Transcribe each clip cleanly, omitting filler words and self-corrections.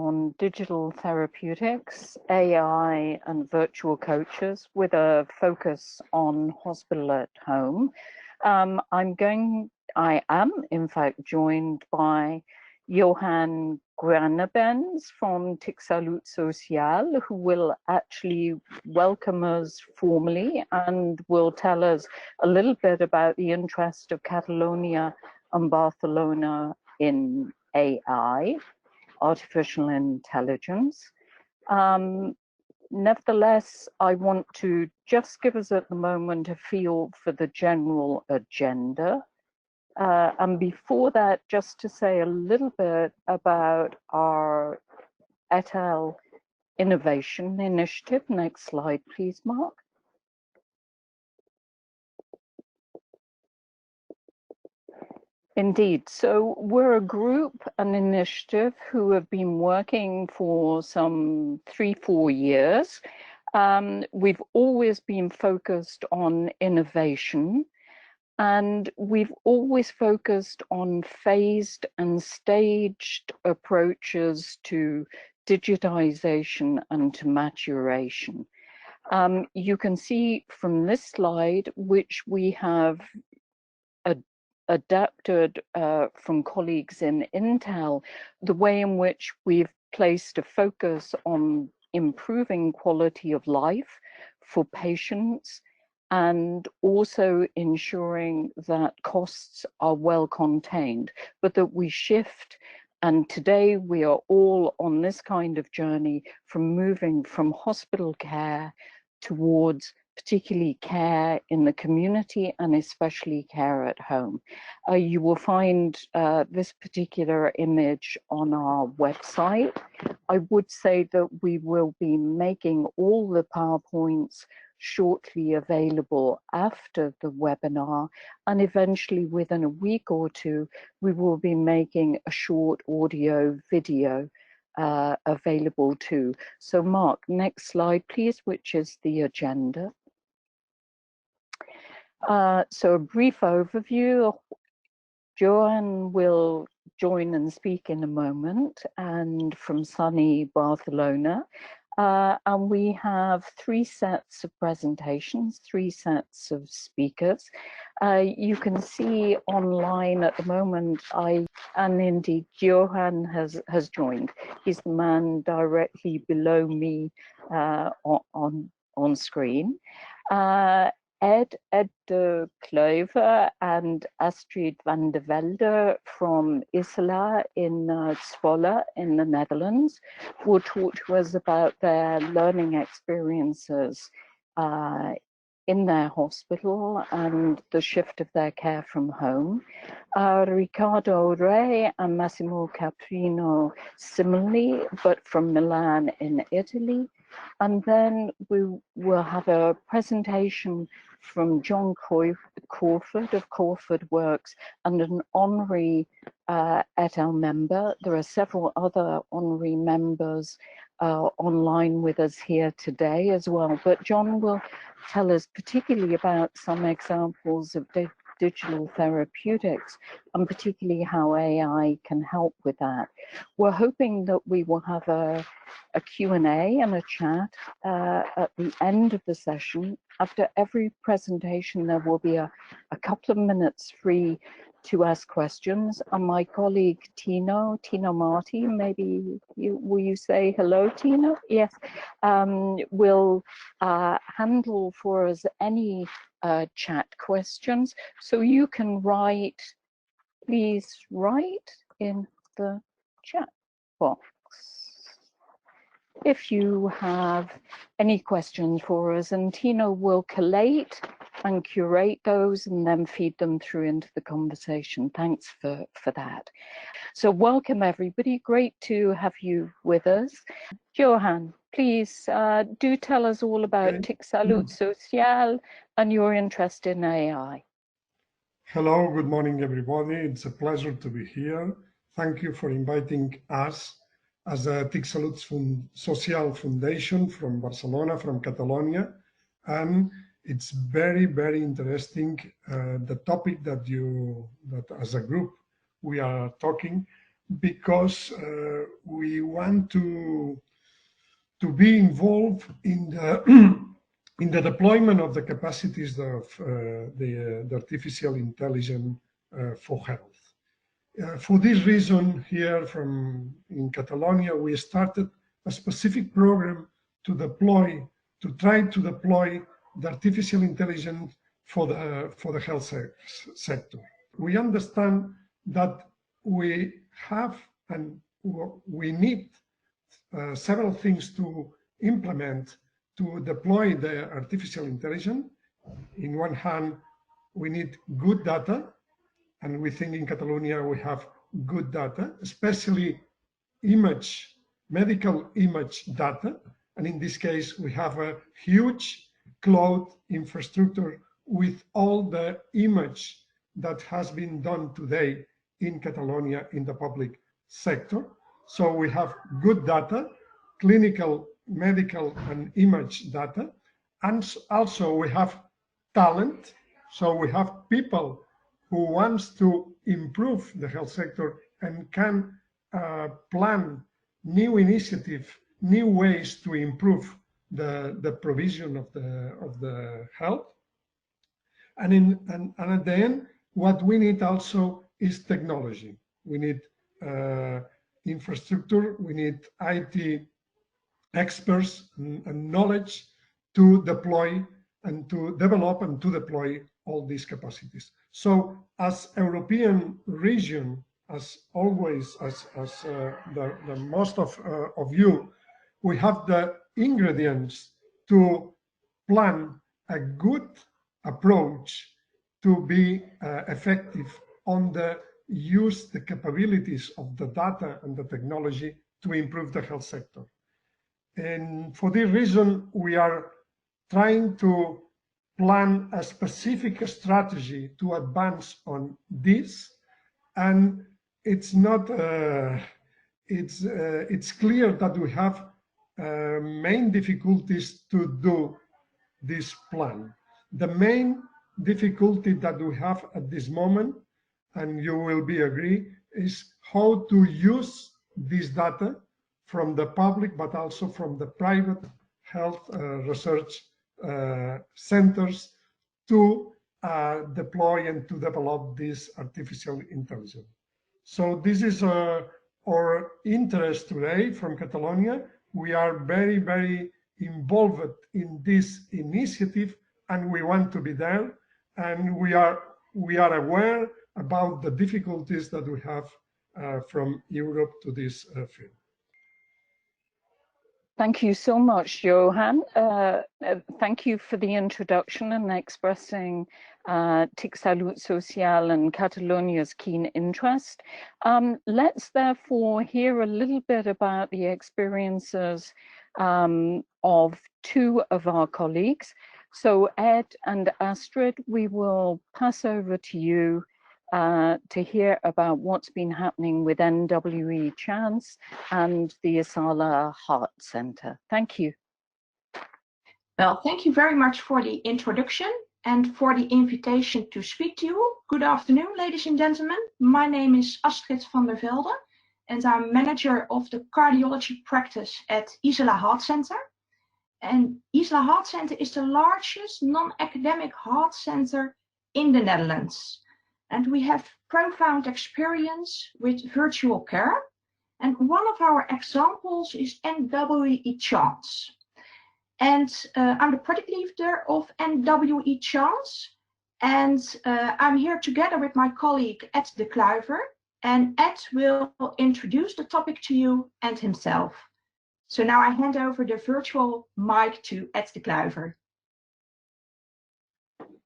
on digital therapeutics, AI, and virtual coaches with a focus on hospital at home. I am in fact joined by Johan Granabens from Salut Social, who will actually welcome us formally and will tell us a little bit about the interest of Catalonia and Barcelona in AI, artificial intelligence. Nevertheless, I want to just give us at the moment a feel for the general agenda. And before that, just to say a little bit about our EHTEL Innovation Initiative. Next slide, please, Mark. Indeed. So we're a group, an initiative who have been working for some 3-4 years. We've always been focused on innovation, and we've always focused on phased and staged approaches to digitization and to maturation. You can see from this slide, which we have adapted from colleagues in Intel, the way in which we've placed a focus on improving quality of life for patients and also ensuring that costs are well contained, but that we shift. And today we are all on this kind of journey from moving from hospital care towards particularly care in the community and especially care at home. You will find this particular image on our website. I would say that we will be making all the PowerPoints shortly available after the webinar, and eventually within a week or two, we will be making a short audio video available too. So Mark, next slide please, which is the agenda. So a brief overview. Johan will join and speak in a moment, and from sunny Barcelona. And we have 3 sets of presentations, 3 sets of speakers. You can see online at the moment, and indeed Johan has joined. He's the man directly below me on screen. Ed de Kluiver and Astrid van der Velde from Isla in Zwolle in the Netherlands will talk to us about their learning experiences in their hospital and the shift of their care from home. Riccardo Re and Massimo Caprino similarly, but from Milan in Italy. And then we will have a presentation from John Crawford of Crawford Works and an honorary EHTEL member. There are several other honorary members online with us here today as well, but John will tell us particularly about some examples of digital therapeutics and particularly how AI can help with that. We're hoping that we will have a Q&A and a chat at the end of the session. After every presentation, there will be a couple of minutes free to ask questions. And my colleague Tino Marti, maybe will you say hello, Tino? Yes, will handle for us any chat questions. So you can write, please write in the chat box if you have any questions for us, and Tino will collate and curate those and then feed them through into the conversation. Thanks for that. So welcome everybody, great to have you with us. Johan, please do tell us all about Salut Social and your interest in AI. Hello, good morning everybody. It's a pleasure to be here. Thank you for inviting us as a Salut Social Foundation from Barcelona, from Catalonia. And it's very, very interesting, the topic that as a group we are talking. because we want to be involved in the in the deployment of the capacities of the artificial intelligence for health. For this reason, here in Catalonia, we started a specific program to try to deploy the artificial intelligence for the health sector. We understand that we have and we need several things to implement to deploy the artificial intelligence. In one hand, we need good data, and we think in Catalonia we have good data, especially medical image data. And in this case, we have a huge cloud infrastructure with all the image that has been done today in Catalonia in the public sector. So we have good data, clinical, medical, and image data. And also we have talent. So we have people who wants to improve the health sector and can plan new initiatives, new ways to improve the provision of the health. And at the end, what we need also is technology. We need infrastructure, we need IT experts and knowledge to deploy and to develop and to deploy all these capacities. So as European region, as always, as the most of you, we have the ingredients to plan a good approach to be effective on the capabilities of the data and the technology to improve the health sector. And for this reason, we are trying to plan a specific strategy to advance on this. And it's not, it's clear that we have main difficulties to do this plan. The main difficulty that we have at this moment, and you will be agree, is how to use this data from the public, but also from the private health research centers to deploy and to develop this artificial intelligence. So this is our interest today from Catalonia. We are very, very involved in this initiative, and we want to be there. And we are aware about the difficulties that we have from Europe to this field. Thank you so much, Johan. Thank you for the introduction and expressing TIC Salud Social and Catalonia's keen interest. Let's therefore hear a little bit about the experiences of two of our colleagues. So Ed and Astrid, we will pass over to you to hear about what's been happening with NWE-Chance and the Isala Heart Center. Thank you. Well, thank you very much for the introduction and for the invitation to speak to you. Good afternoon, ladies and gentlemen. My name is Astrid van der Velde, and I'm manager of the cardiology practice at Isala Heart Center. And Isala Heart Center is the largest non-academic heart center in the Netherlands. And we have profound experience with virtual care. And one of our examples is NWE-Chance. And I'm the project leader of NWE-Chance. And I'm here together with my colleague Ed de Kluiver. And Ed will introduce the topic to you and himself. So now I hand over the virtual mic to Ed de Kluiver.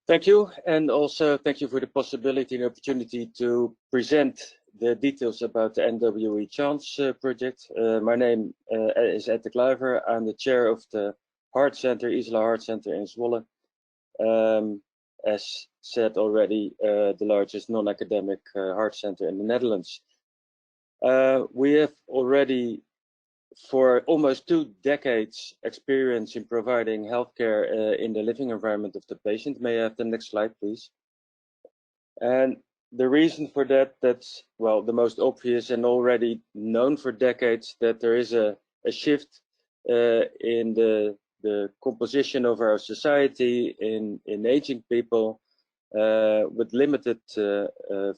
Thank you, and also thank you for the possibility and opportunity to present the details about the NWE-Chance project. My name is Ed de Kluiver. I'm the chair of the Heart Center, Isala Heart Center in Zwolle. As said already, the largest non-academic heart center in the Netherlands. We have already, for almost 2 decades, experience in providing healthcare in the living environment of the patient. May I have the next slide, please? And the reason for that's, well, the most obvious and already known for decades, that there is a shift in the composition of our society, in aging people with limited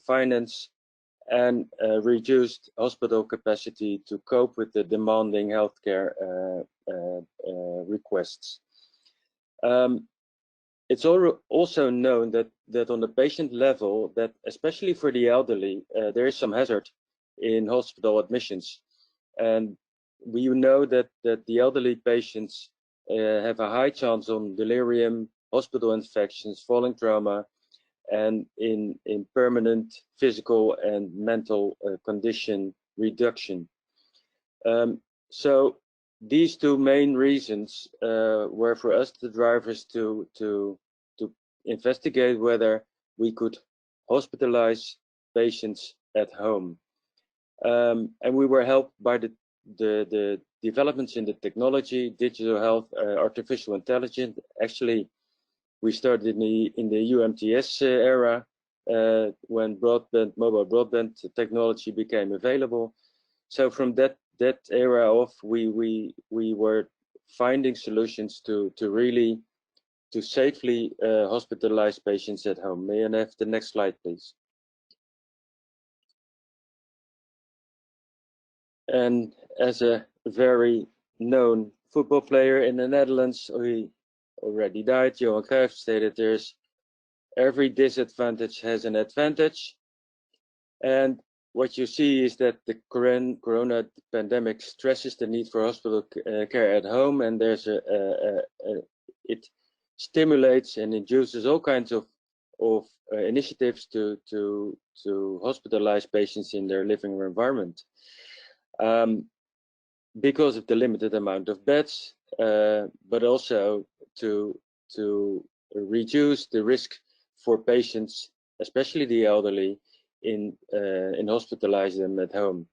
finance and reduced hospital capacity to cope with the demanding healthcare requests. It's also known that on the patient level, that especially for the elderly, there is some hazard in hospital admissions. And we know that the elderly patients have a high chance on delirium, hospital infections, falling trauma, and in permanent physical and mental condition reduction. So these two main reasons were for us the drivers to investigate whether we could hospitalize patients at home. And we were helped by the developments in the technology, digital health, artificial intelligence. Actually, we started in the UMTS era when mobile broadband technology became available. So from that era off, we were finding solutions to really safely hospitalize patients at home. May I have the next slide, please? And as a very known football player in the Netherlands, he already died, Johan Cruyff, stated there's every disadvantage has an advantage. And what you see is that the corona pandemic stresses the need for hospital care at home, and there's it stimulates and induces all kinds of initiatives to hospitalize patients in their living environment. Because of the limited amount of beds, but also to reduce the risk for patients, especially the elderly, in hospitalizing them at home.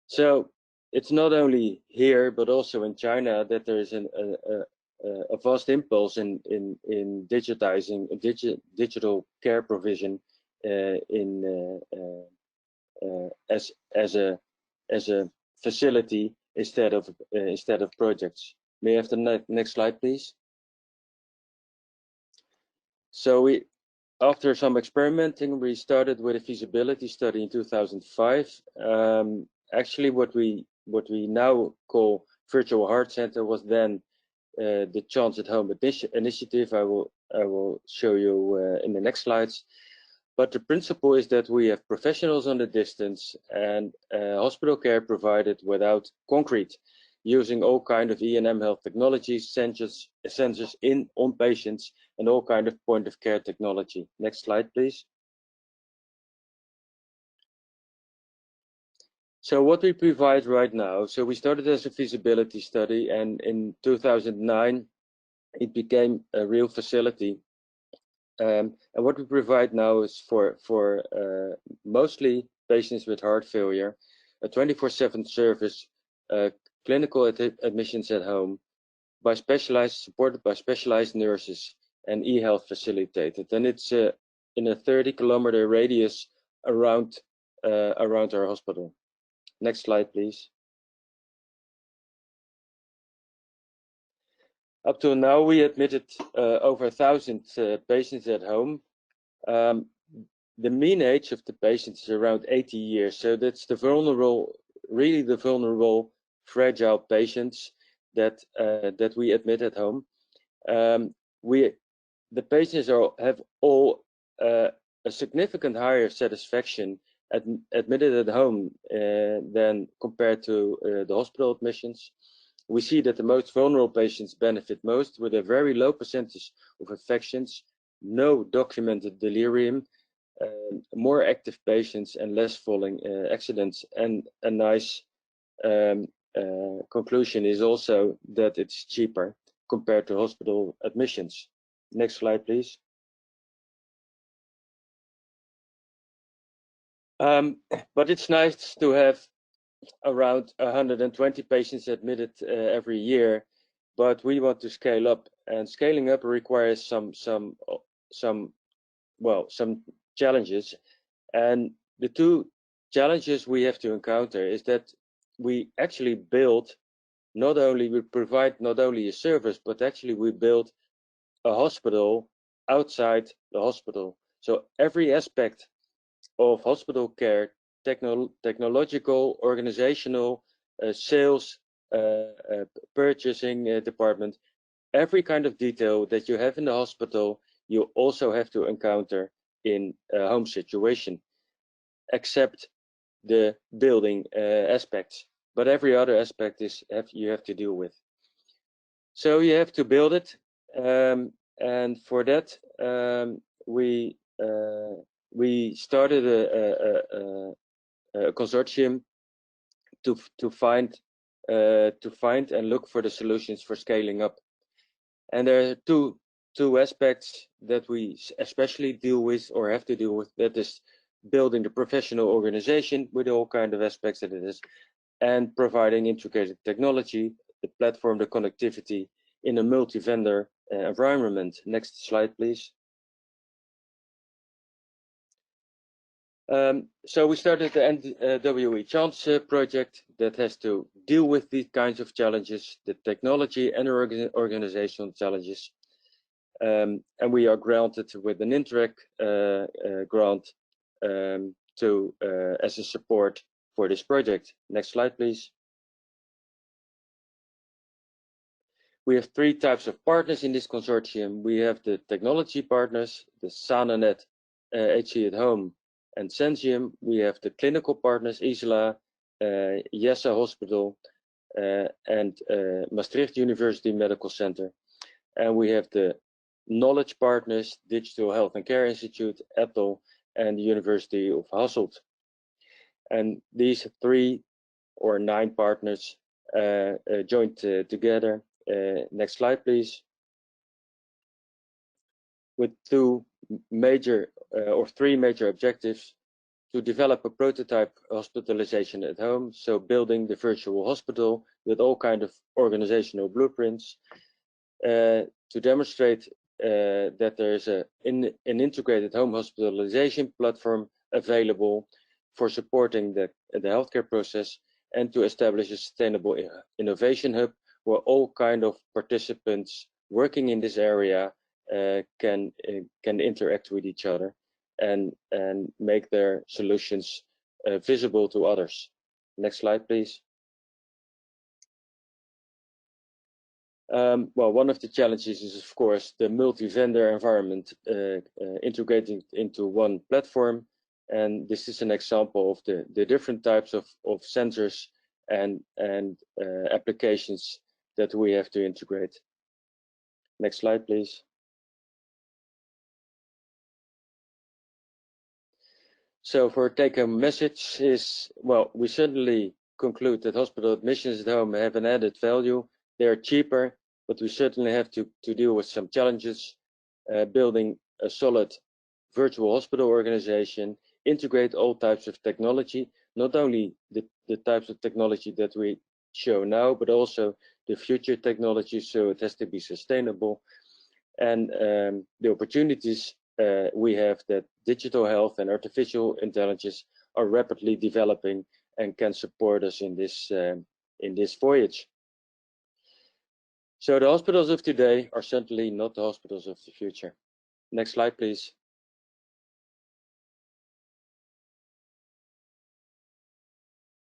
So it's not only here, but also in China, that there is a vast impulse in digitizing digital care provision as a facility instead of projects. May I have the next slide, please? So after some experimenting, we started with a feasibility study in 2005. Actually, what we now call Virtual Heart Center was then the Chance at Home initiative. I will show you in the next slides. But the principle is that we have professionals on the distance and hospital care provided without concrete, using all kind of E&M health technologies, sensors on patients, and all kind of point of care technology. Next slide, please. So what we provide right now, so we started as a feasibility study, and in 2009, it became a real facility. And what we provide now is for mostly patients with heart failure, a 24/7 service, clinical admissions at home, supported by specialized nurses and e-health facilitated. And it's in a 30-kilometer radius around our hospital. Next slide, please. Up to now, we admitted over 1,000 patients at home. The mean age of the patients is around 80 years. So that's the vulnerable, really the vulnerable, fragile patients that we admit at home. The patients have all a significant higher satisfaction admitted at home than compared to the hospital admissions. We see that the most vulnerable patients benefit most, with a very low percentage of infections, no documented delirium, more active patients, and less falling accidents. And a nice conclusion is also that it's cheaper compared to hospital admissions. Next slide, please. But it's nice to have around 120 patients admitted every year, but we want to scale up, and scaling up requires some challenges. And the two challenges we have to encounter is that we actually build we provide not only a service, but actually we build a hospital outside the hospital. So every aspect of hospital care, technological, organizational, sales, purchasing department, every kind of detail that you have in the hospital, you also have to encounter in a home situation, except the building aspects. But every other aspect you have to deal with. So you have to build it, and for that we started a consortium to find and look for the solutions for scaling up. And there are two aspects that we especially deal with or have to deal with. That is building the professional organization with all kind of aspects that it is, and providing integrated technology, the platform, the connectivity in a multi-vendor environment. Next slide, please. So we started the NWE-Chance project that has to deal with these kinds of challenges, the technology and organizational challenges. And we are granted with an Interact grant as a support for this project. Next slide, please. We have three types of partners in this consortium. We have the technology partners, the SANANet, HC at Home, and Sensium. We have the clinical partners, Isla, Jessa Hospital, and Maastricht University Medical Center. And we have the knowledge partners, Digital Health and Care Institute, EHTEL, and the University of Hasselt. And these 3 or 9 partners joined together. Next slide, please. With 3 major objectives: to develop a prototype hospitalization at home, so building the virtual hospital with all kind of organizational blueprints, to demonstrate that there is an integrated home hospitalization platform available for supporting the healthcare process, and to establish a sustainable innovation hub where all kind of participants working in this area can interact with each other and make their solutions visible to others. Next slide, please. Well, one of the challenges is, of course, the multi-vendor environment integrating into one platform. And this is an example of the different types of sensors and applications that we have to integrate. Next slide, please. So for take-home message is, well, we certainly conclude that hospital admissions at home have an added value. They are cheaper, but we certainly have to deal with some challenges. Building a solid virtual hospital organization, integrate all types of technology, not only the types of technology that we show now, but also the future technology, so it has to be sustainable. And the opportunities we have that digital health and artificial intelligence are rapidly developing and can support us in this voyage. So the hospitals of today are certainly not the hospitals of the future. Next slide, please.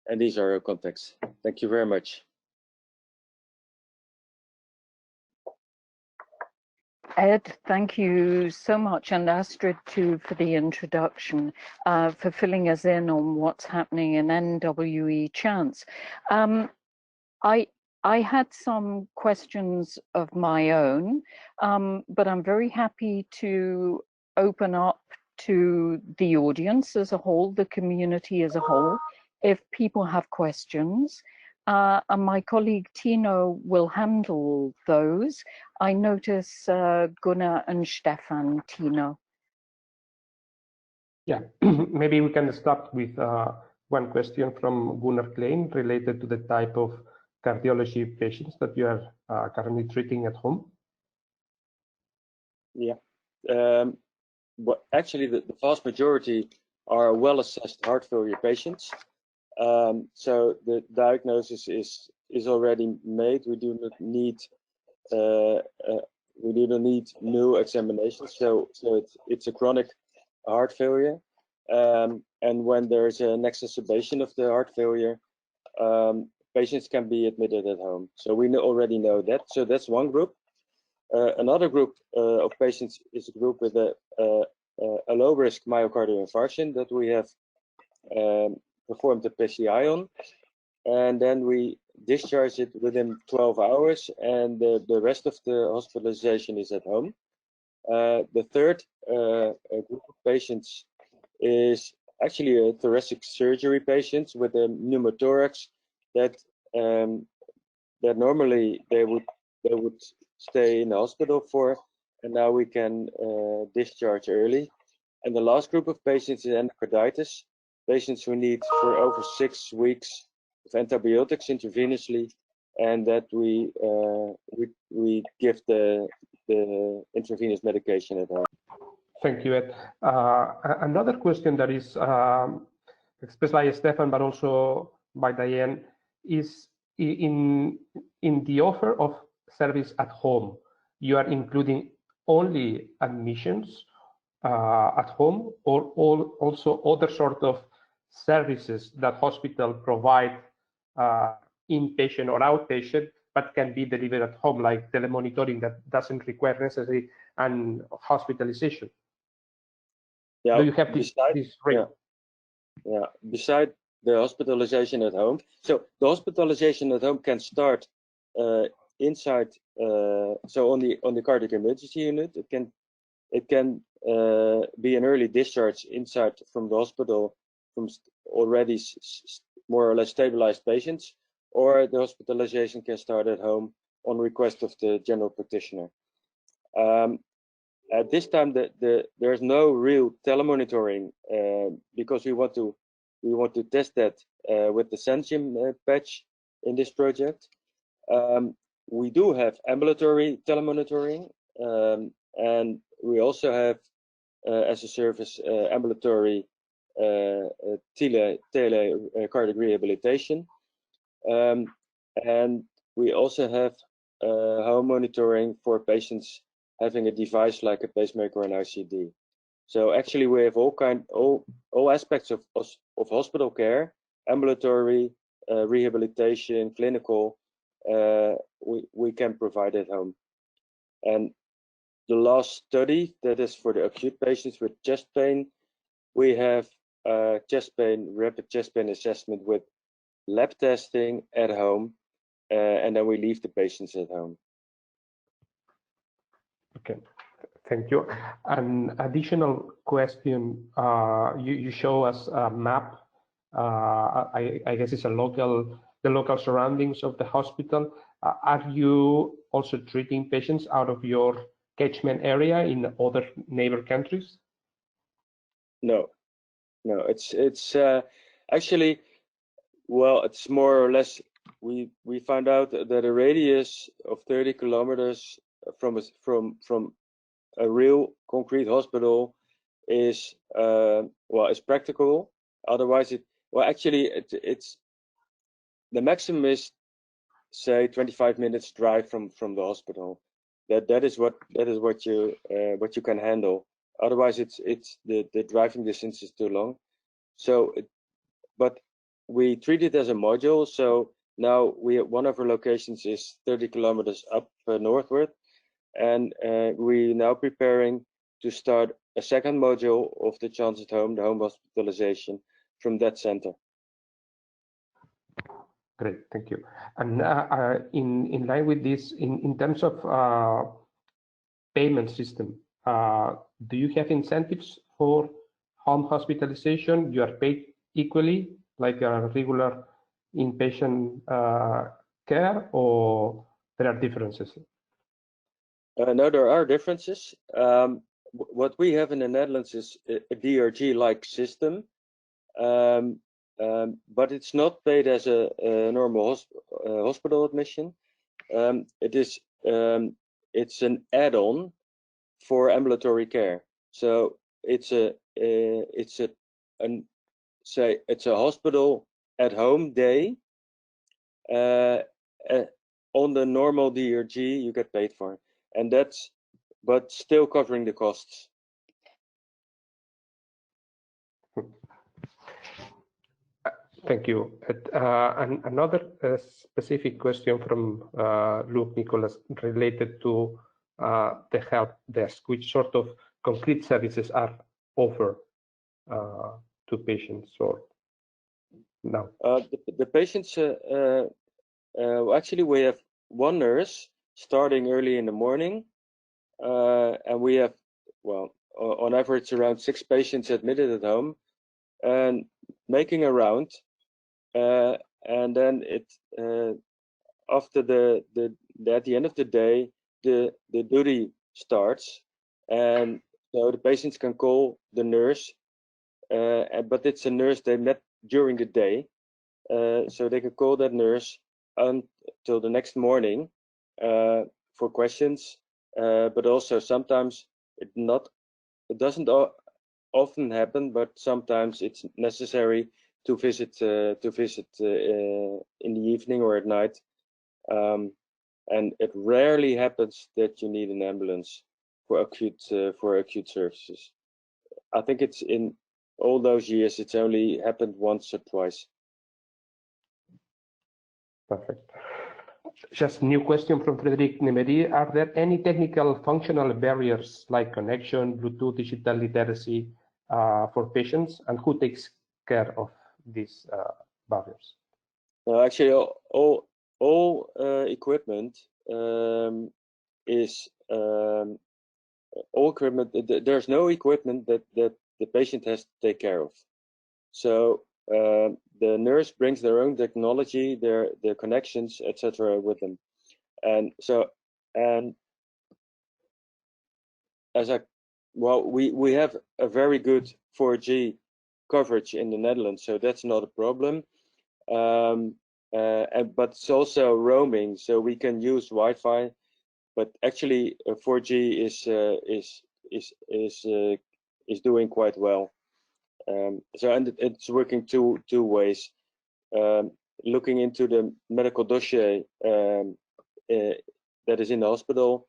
And these are our contacts. Thank you very much. Ed, thank you so much, and Astrid too for the introduction, for filling us in on what's happening in NWE-Chance. I had some questions of my own, but I'm very happy to open up to the audience as a whole, the community as a whole, if people have questions. And my colleague Tino will handle those. I notice Gunnar and Stefan. Tino. Yeah, maybe we can start with one question from Gunnar Klein related to the type of cardiology patients that you are currently treating at home. Yeah, but actually the vast majority are well-assessed heart failure patients. So the diagnosis is already made. We do not need new examinations. So it's a chronic heart failure, and when there's an exacerbation of the heart failure, patients can be admitted at home. So we already know that. So that's one group. Another group of patients is a group with a low-risk myocardial infarction that we have performed the PCI on, and then we discharge it within 12 hours, and the rest of the hospitalization is at home. The third group of patients is actually a thoracic surgery patients with a pneumothorax that normally they would stay in the hospital for, and now we can discharge early. And the last group of patients is endocarditis, patients who need for over 6 weeks of antibiotics intravenously, and that we give the intravenous medication at home. Thank you, Ed. Another question that is expressed by Stefan, but also by Diane, is in the offer of service at home, you are including only admissions at home, or also other sort of services that hospital provide, inpatient or outpatient, but can be delivered at home, like telemonitoring that doesn't require necessarily an hospitalization? Yeah, do you have this rate? Yeah, beside the hospitalization at home. So the hospitalization at home can start inside. So on the cardiac emergency unit, it can be an early discharge inside from the hospital from already more or less stabilized patients, or the hospitalization can start at home on request of the general practitioner. At this time, there's no real telemonitoring because we want to test that with the Sensing patch in this project. We do have ambulatory telemonitoring, and we also have as a service ambulatory tele cardiac rehabilitation, and we also have home monitoring for patients having a device like a pacemaker and ICD. So actually, we have all aspects of hospital care, ambulatory, rehabilitation, clinical. We can provide at home. And the last study, that is for the acute patients with chest pain, we have rapid chest pain assessment with lab testing at home, and then we leave the patients at home. Okay, thank you. An additional question, you show us a map, I guess it's the local surroundings of the hospital. Are you also treating patients out of your catchment area in other neighbor countries? No, it's actually, well, it's more or less, we found out that a radius of 30 kilometers from a real concrete hospital is is practicable. Otherwise, it's the maximum is, say, 25 minutes drive from the hospital. That is what you can handle. Otherwise, it's the driving distance is too long. So, but we treat it as a module. So now one of our locations is 30 kilometers up northward, and we now preparing to start a second module of the Chance at Home, the home hospitalization, from that center. Great, thank you. And in line with this, in terms of payment system, do you have incentives for home hospitalization? You are paid equally, like a regular inpatient care, or there are differences? No, there are differences. What we have in the Netherlands is a DRG-like system, but it's not paid as a normal hospital admission. It's an add-on for ambulatory care. So it's a say it's a hospital at home day. On the normal DRG you get paid for, and that's but still covering the costs. Thank you. And another specific question from Luke Nicholas related to the help desk. Which sort of concrete services are offered to patients or now? The patients, actually we have one nurse starting early in the morning, and we have, well, on average around 6 patients admitted at home and making a round. And then it after at the end of the day the duty starts, and so the patients can call the nurse, but it's a nurse they met during the day, so they can call that nurse until the next morning for questions, but also sometimes it doesn't often happen, but sometimes it's necessary to visit in the evening or at night, and it rarely happens that you need an ambulance for acute services. I think it's in all those years it's only happened once or twice. Perfect. Just new question from Frederic Nemeri. Are there any technical functional barriers like connection, Bluetooth, digital literacy for patients, and who takes care of these barriers? Actually, all equipment is all equipment. There's no equipment that the patient has to take care of. So the nurse brings their own technology, their connections, etc., with them, and as we have a very good 4G coverage in the Netherlands, so that's not a problem. But it's also roaming, so we can use Wi-Fi. But actually, 4G is doing quite well. So and it's working two ways. Looking into the medical dossier that is in the hospital,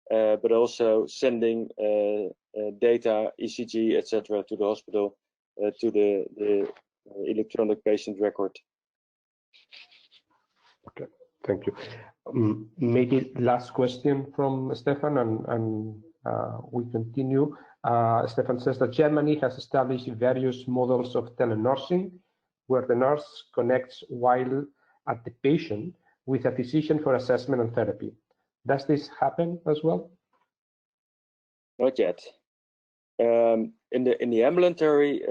but also sending data, ECG, etc., to the hospital, to the electronic patient record. Okay, thank you. Maybe last question from Stefan, and we continue. Stefan says that Germany has established various models of telenursing, where the nurse connects while at the patient with a physician for assessment and therapy. Does this happen as well? Not yet. In the ambulatory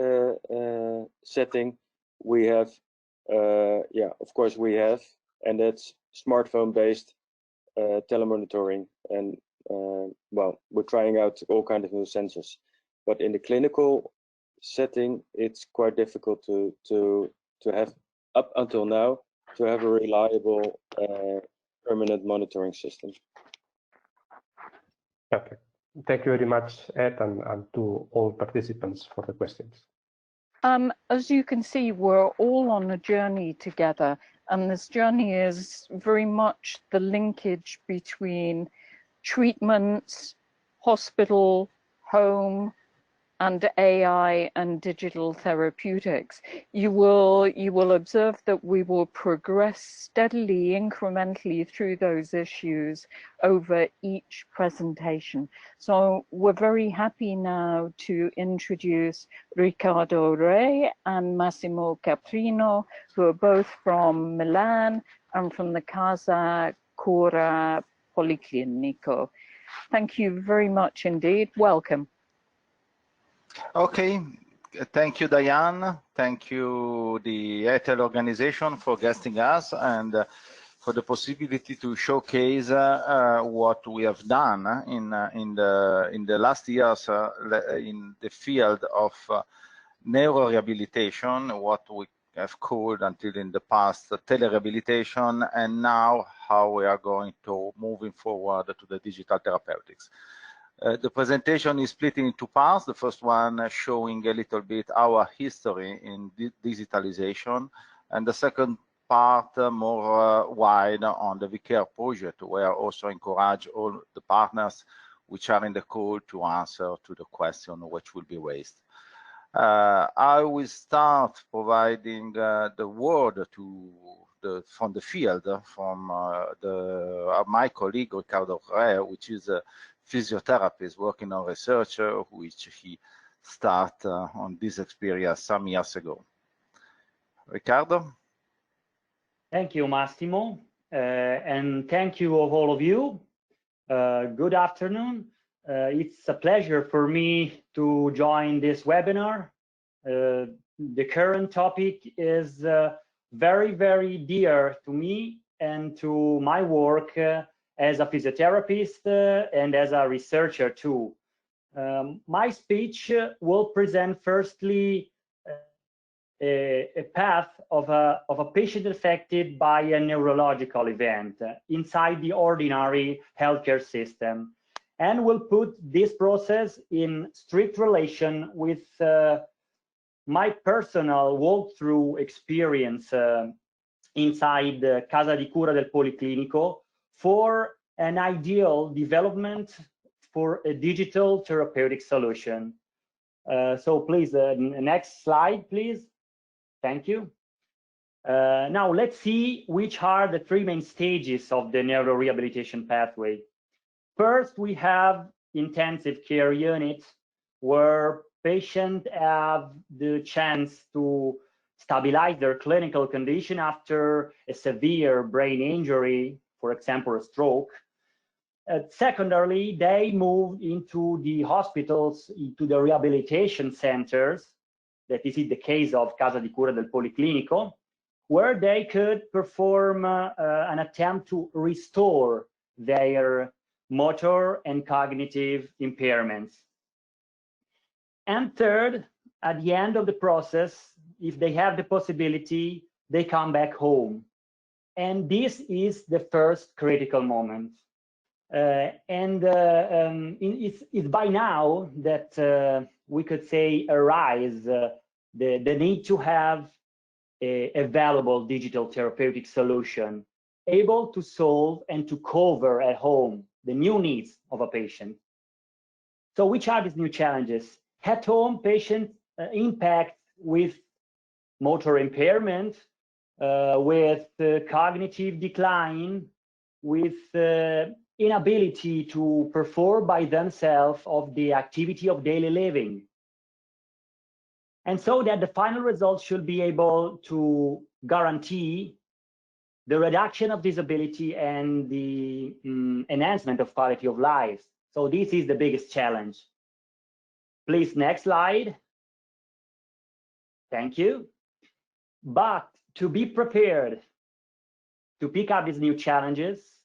setting, we have, yeah, of course we have, and that's smartphone-based telemonitoring, and well, we're trying out all kinds of new sensors. But in the clinical setting, it's quite difficult to have, up until now, to have a reliable permanent monitoring system. Perfect. Thank you very much, Ed, and to all participants for the questions. As you can see, we're all on a journey together, and this journey is very much the linkage between treatments, hospital, home, and AI and digital therapeutics. You will observe that we will progress steadily, incrementally through those issues over each presentation. So we're very happy now to introduce Riccardo Re and Massimo Caprino, who are both from Milan and from the Casa Cura Policlinico. Thank you very much indeed. Welcome. Okay, thank you, Diane. Thank you, the EHTEL organization, for guesting us and for the possibility to showcase what we have done in the last years in the field of neurorehabilitation, what we have called until in the past telerehabilitation, and now how we are going to moving forward to the digital therapeutics. The presentation is split in two parts. The first one showing a little bit our history in digitalization, and the second part more wide on the vCare project, where I also encourage all the partners which are in the call to answer to the question which will be raised. I will start providing the word to from the field, from my colleague Ricardo Correa, which is a physiotherapist working on research, which he started on this experience some years ago. Ricardo? Thank you, Massimo, and thank you all of you. Good afternoon. It's a pleasure for me to join this webinar. The current topic is very, very dear to me and to my work as a physiotherapist and as a researcher too. My speech will present firstly a path of a patient affected by a neurological event inside the ordinary healthcare system, and will put this process in strict relation with my personal walkthrough experience inside the Casa di Cura del Policlinico for an ideal development for a digital therapeutic solution. So please, next slide, please. Thank you. Now let's see which are the three main stages of the neurorehabilitation pathway. First, we have intensive care units where patients have the chance to stabilize their clinical condition after a severe brain injury, for example, a stroke. Secondarily, they move into the hospitals, into the rehabilitation centers, that is the case of Casa di Cura del Policlinico, where they could perform an attempt to restore their motor and cognitive impairments. And third, at the end of the process, if they have the possibility, they come back home. And this is the first critical moment. It's by now that we could say arise the need to have a available digital therapeutic solution able to solve and to cover at home the new needs of a patient. So which are these new challenges? At home, patient impact with motor impairment, with cognitive decline, with inability to perform by themselves of the activity of daily living. And so that the final result should be able to guarantee the reduction of disability and the enhancement of quality of life. So this is the biggest challenge. Please, next slide. Thank you. But to be prepared to pick up these new challenges,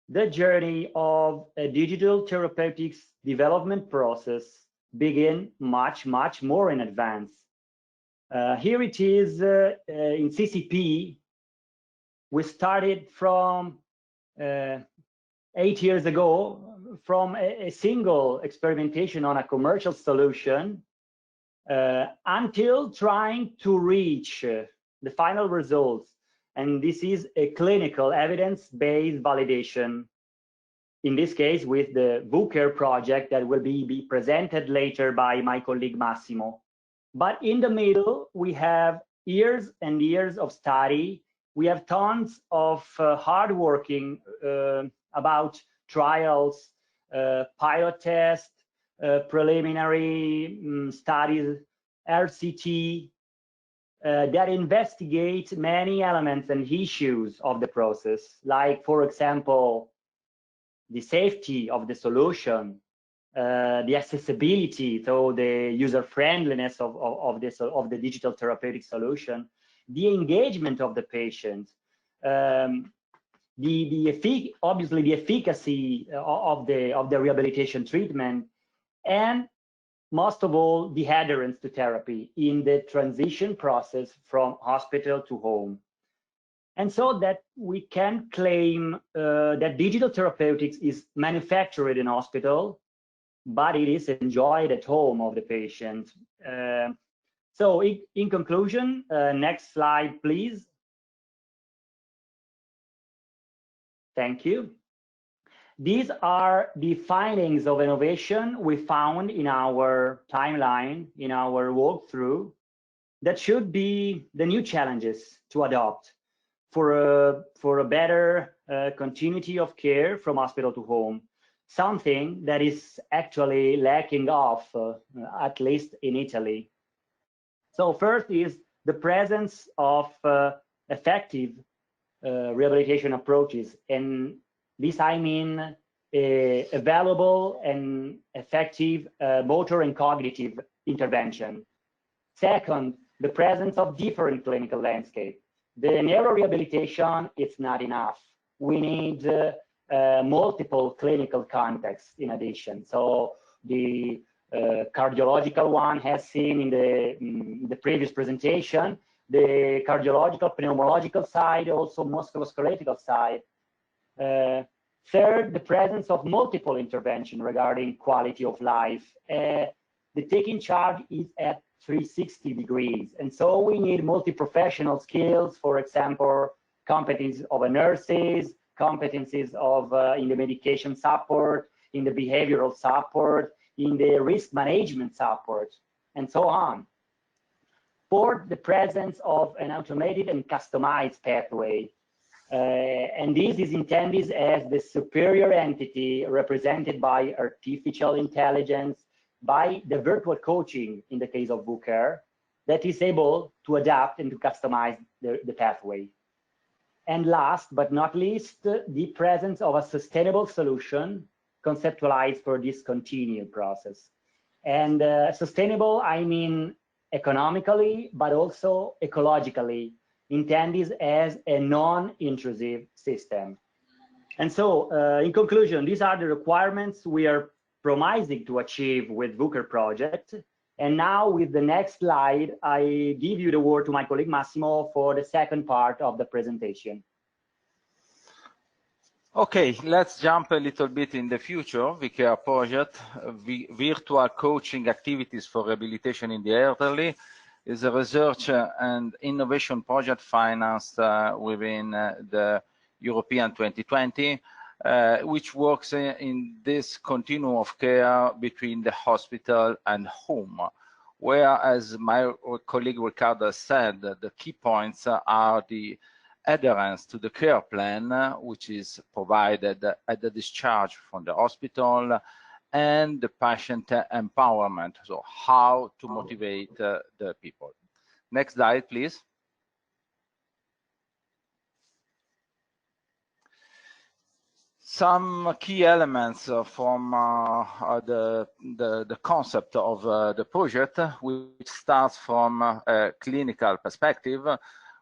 the journey of a digital therapeutics development process begin much more in advance. Here it is in CCP. We started from 8 years ago from a single experimentation on a commercial solution until trying to reach the final results. And this is a clinical evidence-based validation, in this case with the vCare project that will be presented later by my colleague Massimo. But in the middle, we have years and years of study. We have tons of hard working about trials, pilot tests, preliminary studies, RCT, that investigate many elements and issues of the process, like, for example, the safety of the solution, the accessibility, so the user friendliness of the digital therapeutic solution, the engagement of the patient, obviously the efficacy of the rehabilitation treatment, and most of all, the adherence to therapy in the transition process from hospital to home. And so that we can claim that digital therapeutics is manufactured in hospital, but it is enjoyed at home of the patient. So in conclusion, next slide, please. Thank you. These are the findings of innovation we found in our timeline, in our walkthrough, that should be the new challenges to adopt for a better continuity of care from hospital to home, something that is actually lacking of, at least in Italy. So first is the presence of effective rehabilitation approaches, and this I mean available and effective motor and cognitive intervention. Second, the presence of different clinical landscape. The neurorehabilitation is not enough. We need multiple clinical contexts in addition. So the cardiological one has seen in the previous presentation, the cardiological, pneumological side, also musculoskeletal side. Third, the presence of multiple intervention regarding quality of life. The taking charge is at 360 degrees. And so we need multi-professional skills, for example, competencies of nurses, competencies of in the medication support, in the behavioral support, in the risk management support, and so on. Fourth, the presence of an automated and customized pathway. And this is intended as the superior entity represented by artificial intelligence, by the virtual coaching in the case of vCare, that is able to adapt and to customize the pathway. And last but not least, the presence of a sustainable solution conceptualized for this continued process. And sustainable, I mean economically, but also ecologically, intended as a non-intrusive system. And so, in conclusion, these are the requirements we are promising to achieve with vCare project. And now with the next slide, I give you the word to my colleague Massimo for the second part of the presentation. Okay, let's jump a little bit in the future. vCare project, virtual coaching activities for rehabilitation in the elderly, is a research and innovation project financed within the European 2020, which works in this continuum of care between the hospital and home, where, as my colleague Ricardo said, the key points are the adherence to the care plan, which is provided at the discharge from the hospital, and the patient empowerment, so how to motivate the people. Next slide, please. Some key elements from the concept of the project, which starts from a clinical perspective.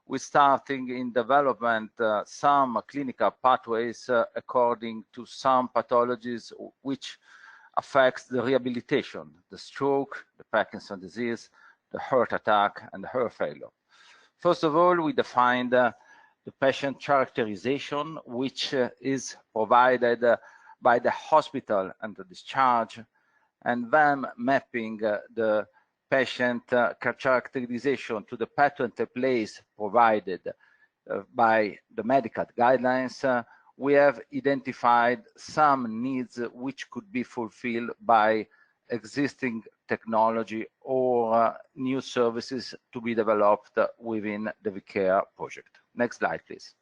We're starting in development some clinical pathways according to some pathologies which affects the rehabilitation, the stroke, the Parkinson's disease, the heart attack, and the heart failure. First of all, we defined the patient characterization, which is provided by the hospital and the discharge, and then mapping the patient characterization to the pattern templates provided by the medical guidelines. We have identified some needs which could be fulfilled by existing technology or new services to be developed within the vCare project. Next slide, please.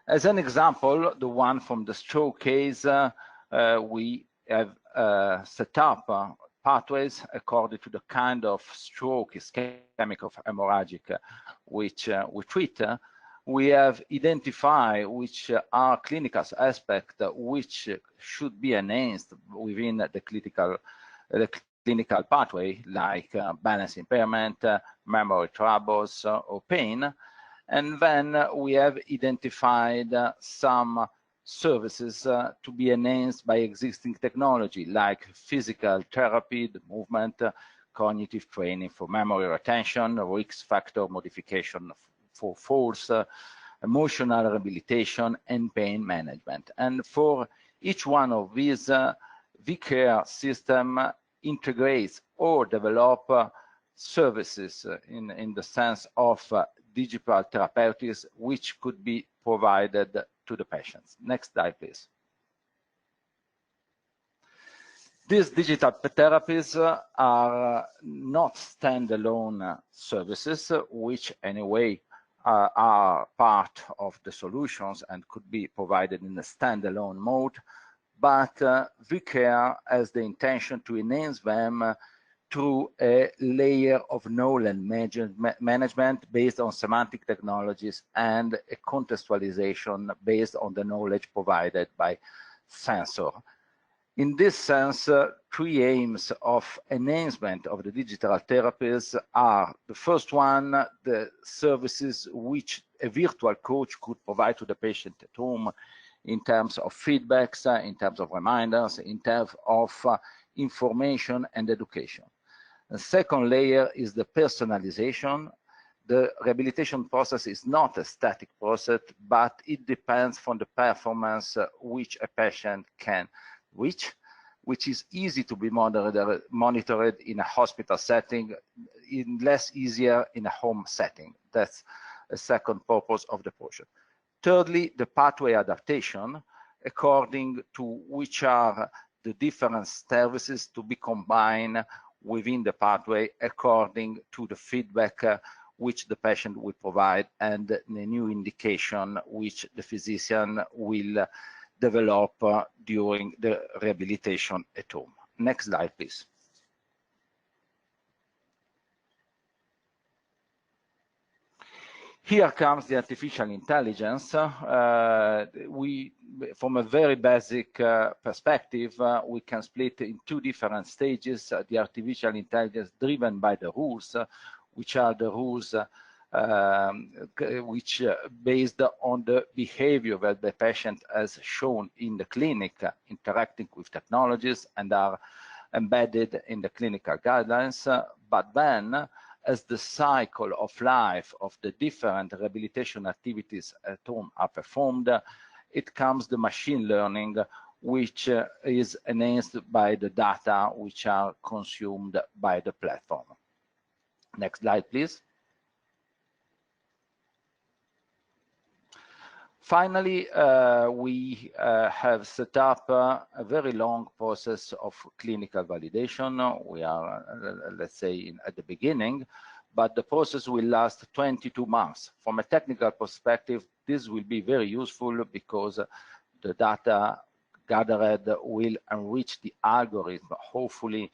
As an example, the one from the stroke case, we have set up pathways according to the kind of stroke, ischemic of hemorrhagic, which we treat. We have identified which are clinical aspects which should be enhanced within the clinical pathway, like balance impairment, memory troubles, or pain. And then we have identified some services to be enhanced by existing technology, like physical therapy, the movement, cognitive training for memory retention, risk factor modification for falls, emotional rehabilitation, and pain management. And for each one of these, vCare system integrates or develop services in the sense of digital therapeutics, which could be provided to the patients. Next slide, please. These digital therapies are not standalone services, which anyway are part of the solutions and could be provided in a standalone mode, but vCare has the intention to enhance them through a layer of knowledge management based on semantic technologies and a contextualization based on the knowledge provided by sensor. In this sense, three aims of enhancement of the digital therapies are: the first one, the services which a virtual coach could provide to the patient at home in terms of feedbacks, in terms of reminders, in terms of information and education. The second layer is the personalization. The rehabilitation process is not a static process, but it depends on the performance which a patient can reach, which is easy to be monitored in a hospital setting, less easier in a home setting. That's a second purpose of the project. Thirdly, the pathway adaptation, according to which are the different services to be combined within the pathway according to the feedback which the patient will provide and the new indication which the physician will develop during the rehabilitation at home. Next slide, please. Here comes the artificial intelligence. From a very basic perspective, we can split in two different stages. The artificial intelligence driven by the rules, which are the rules which based on the behavior that the patient has shown in the clinic, interacting with technologies and are embedded in the clinical guidelines. But then, as the cycle of life of the different rehabilitation activities at home are performed, it comes the machine learning, which is enhanced by the data which are consumed by the platform. Next slide, please. Finally, we have set up a very long process of clinical validation. We are, let's say, at the beginning, but the process will last 22 months. From a technical perspective, this will be very useful because the data gathered will enrich the algorithm, hopefully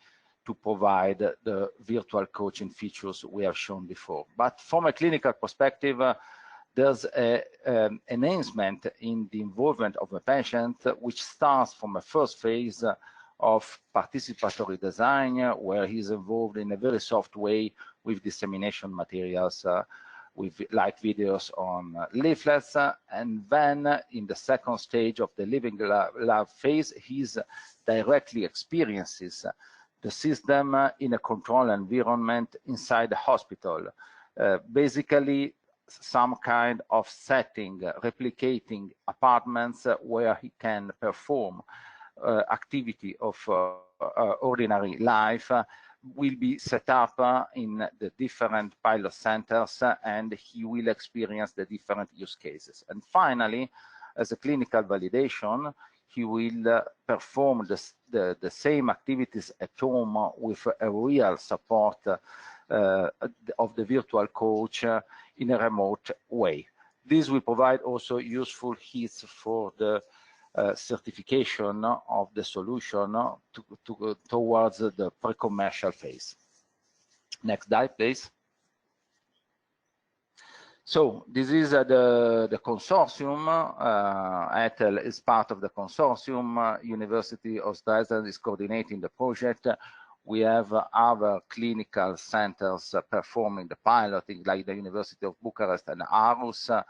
to provide the virtual coaching features we have shown before. But from a clinical perspective, there's an enhancement in the involvement of a patient, which starts from a first phase of participatory design, where he's involved in a very soft way with dissemination materials, with like videos on leaflets, and then in the second stage of the living lab phase, he's directly experiences the system in a controlled environment inside the hospital. Basically, some kind of setting, replicating apartments where he can perform activity of ordinary life, will be set up in the different pilot centers, and he will experience the different use cases. And finally, as a clinical validation, he will perform the same activities at home with a real support of the virtual coach in a remote way. This will provide also useful hits for the certification of the solution towards the pre-commercial phase. Next slide, please. So this is the consortium. EHTEL is part of the consortium. University of Dresden is coordinating the project. We have other clinical centers performing the piloting, like the University of Bucharest and Aarhus,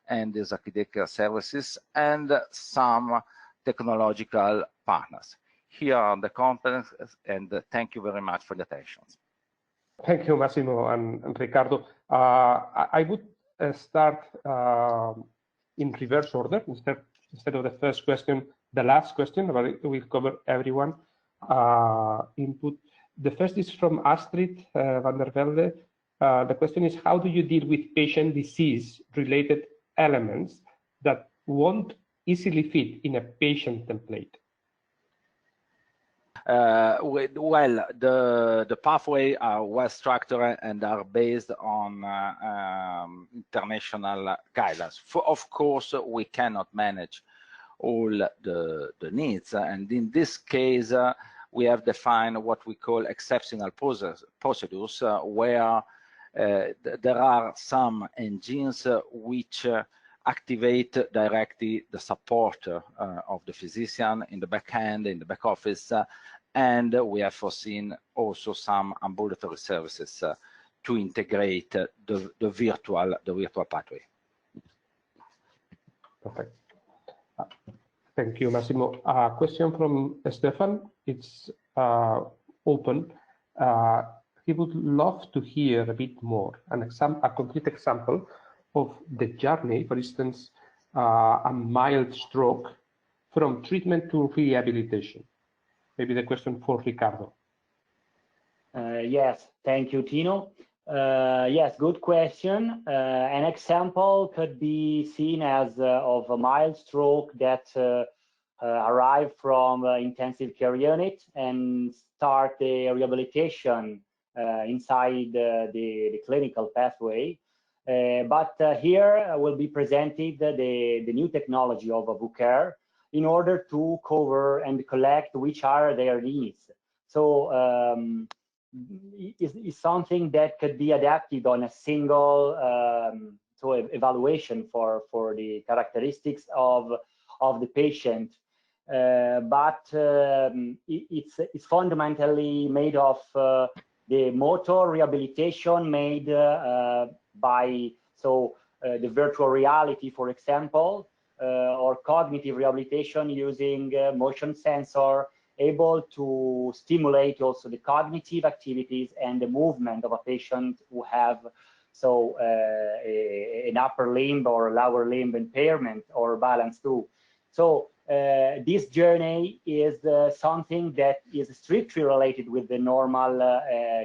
and the Academic Services, and some technological partners. Here are the components, and thank you very much for the attention. Thank you, Massimo and Ricardo. I would start in reverse order. Instead of the first question, the last question, but it will cover everyone input. The first is from Astrid van der Velde. The question is, how do you deal with patient disease-related elements that won't easily fit in a patient template? Well, the pathway are well structured and are based on international guidelines. Of course, we cannot manage all the needs, and in this case, we have defined what we call exceptional procedures, where there are some engines which activate directly the support of the physician in the back end, in the back office, and we have foreseen also some ambulatory services to integrate the virtual pathway. Perfect. Thank you, Massimo. Question from Stefan. It's open. He would love to hear a bit more, a concrete example of the journey, for instance, a mild stroke from treatment to rehabilitation. Maybe the question for Ricardo. Yes, thank you, Tino. Yes, good question. An example could be seen as of a mild stroke that arrived from intensive care unit and start the rehabilitation inside the clinical pathway. But here will be presented the new technology of vCare in order to cover and collect which are their needs. So it's something that could be adapted on a single evaluation for the characteristics of the patient. But it's fundamentally made of the motor rehabilitation made by the virtual reality, for example, or cognitive rehabilitation using motion sensor, able to stimulate also the cognitive activities and the movement of a patient who have an upper limb or lower limb impairment or balance too. So this journey is something that is strictly related with the normal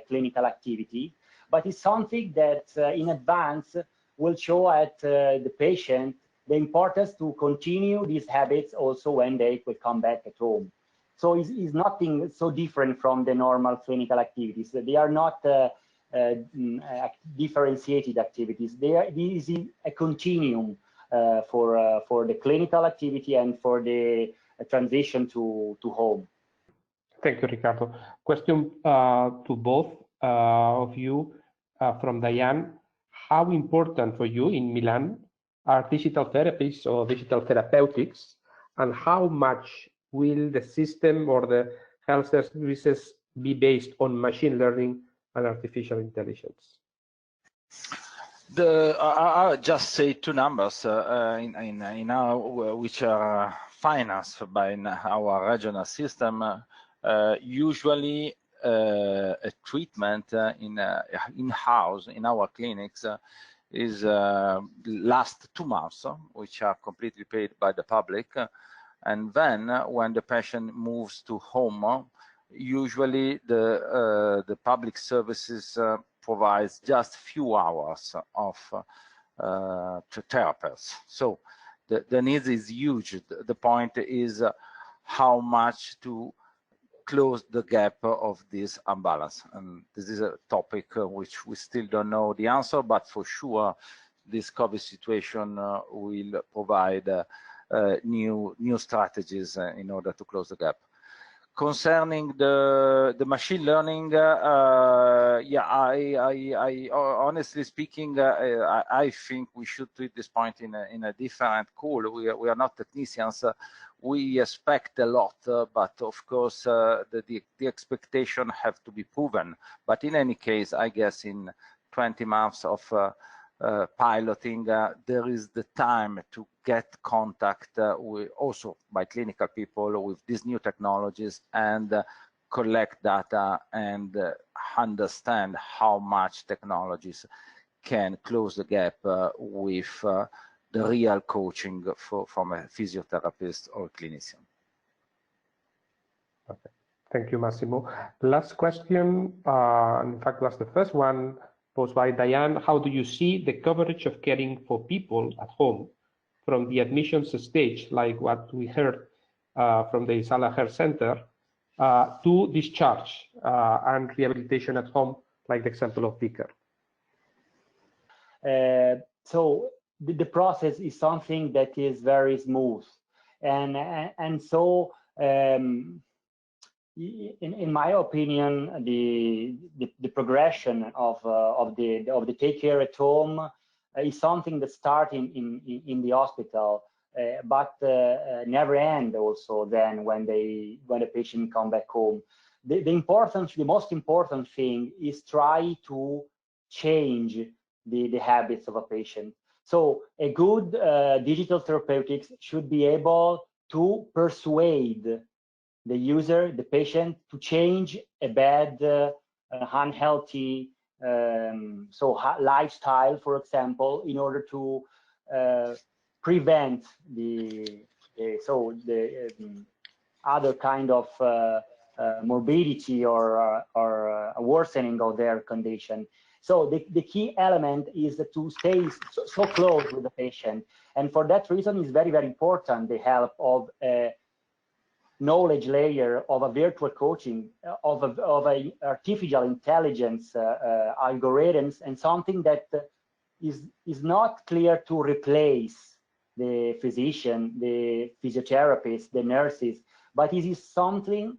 clinical activity, but it's something that in advance will show at the patient the importance to continue these habits also when they will come back at home. So it's nothing so different from the normal clinical activities. They are not differentiated activities. This is a continuum for the clinical activity and for the transition to home. Thank you, Ricardo. Question to both of you from Diane. How important for you in Milan are digital therapies or digital therapeutics, and how much will the system or the health services be based on machine learning and artificial intelligence? I'll just say two numbers in our, which are financed by our regional system. Usually, a treatment in-house in our clinics is last 2 months, which are completely paid by the public, and then when the patient moves to home, usually the public services provides just few hours of therapies. So the need is huge. The point is how much to close the gap of this imbalance, and this is a topic which we still don't know the answer, but for sure this COVID situation will provide new strategies in order to close the gap. Concerning the machine learning, yeah, I honestly speaking, I think we should treat this point in a different call. We are not technicians. We expect a lot, but of course the expectation have to be proven. But in any case, I guess in 20 months of piloting, there is the time to get contact with, also by clinical people, with these new technologies and collect data and understand how much technologies can close the gap with the real coaching from a physiotherapist or clinician. Okay. Thank you, Massimo. Last question, in fact, was the first one posed by Diane. How do you see the coverage of caring for people at home from the admissions stage, like what we heard from the Isala Health Center, to discharge and rehabilitation at home, like the example of vCare? So the process is something that is very smooth, and so in my opinion, the progression of the take care at home is something that starts in the hospital, but never end also then when the patient come back home. The most important thing is try to change the habits of a patient. So a good digital therapeutics should be able to persuade the user, the patient, to change a bad, unhealthy lifestyle, for example, in order to prevent the other kind of morbidity or a worsening of their condition. So the key element is to stay so close with the patient, and for that reason, it's very, very important the help of a knowledge layer, of a virtual coaching, of a artificial intelligence algorithms, and something that is not clear to replace the physician, the physiotherapist, the nurses, but it is something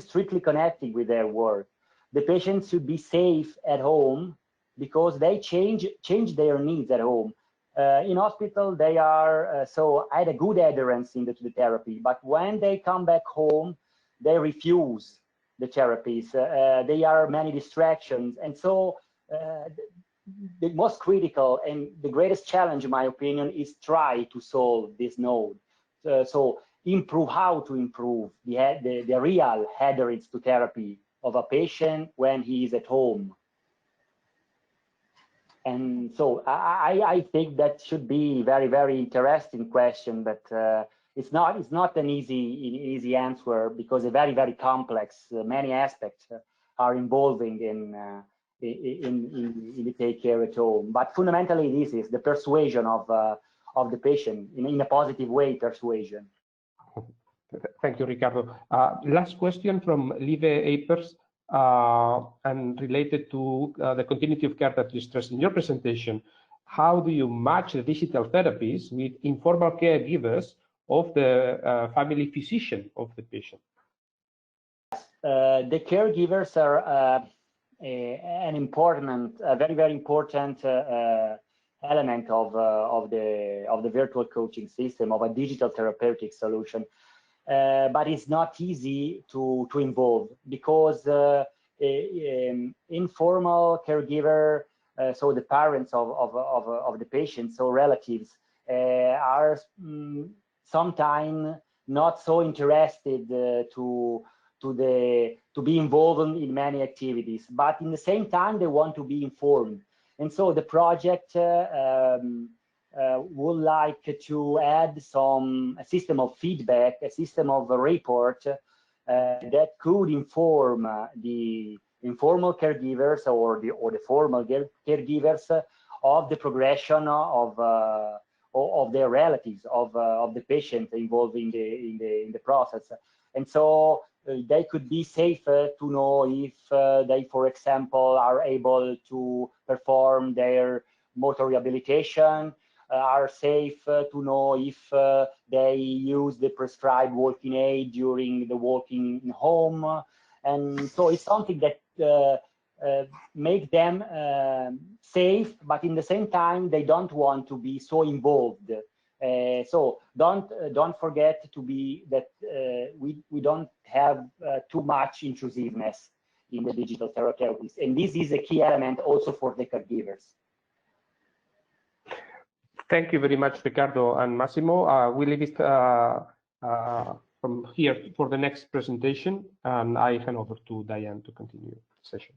strictly connected with their work. The patients should be safe at home because they change their needs at home. In hospital, they are I had a good adherence to the therapy, but when they come back home, they refuse the therapies. There are many distractions, and so the most critical and the greatest challenge, in my opinion, is try to solve this node. So how to improve the real adherence to therapy of a patient when he is at home. And so I think that should be very, very interesting question, but it's not an easy answer because it's very, very complex. Many aspects are involving in the take care at home. But fundamentally, this is the persuasion of the patient in a positive way. Persuasion. Thank you, Ricardo. Last question from Live Apers. And related to the continuity of care that you stressed in your presentation, how do you match the digital therapies with informal caregivers of the family physician of the patient? The caregivers are an important, very, very important element of the virtual coaching system, of a digital therapeutic solution. But it's not easy to involve because informal caregiver, so the parents of the patient, so relatives, are sometimes not so interested to be involved in many activities, but in the same time they want to be informed, and so the project would like to add a system of feedback, a system of a report that could inform the informal caregivers or the formal caregivers of the progression of their relatives, of the patient involved in the process, and so they could be safer to know if they, for example, are able to perform their motor rehabilitation. Are safe to know if they use the prescribed walking aid during the walking home, and so it's something that make them safe, but in the same time they don't want to be so involved. So don't forget to be that we don't have too much intrusiveness in the digital therapeutics, and this is a key element also for the caregivers. Thank you very much, Ricardo and Massimo. We leave it from here for the next presentation, and I hand over to Diane to continue the session.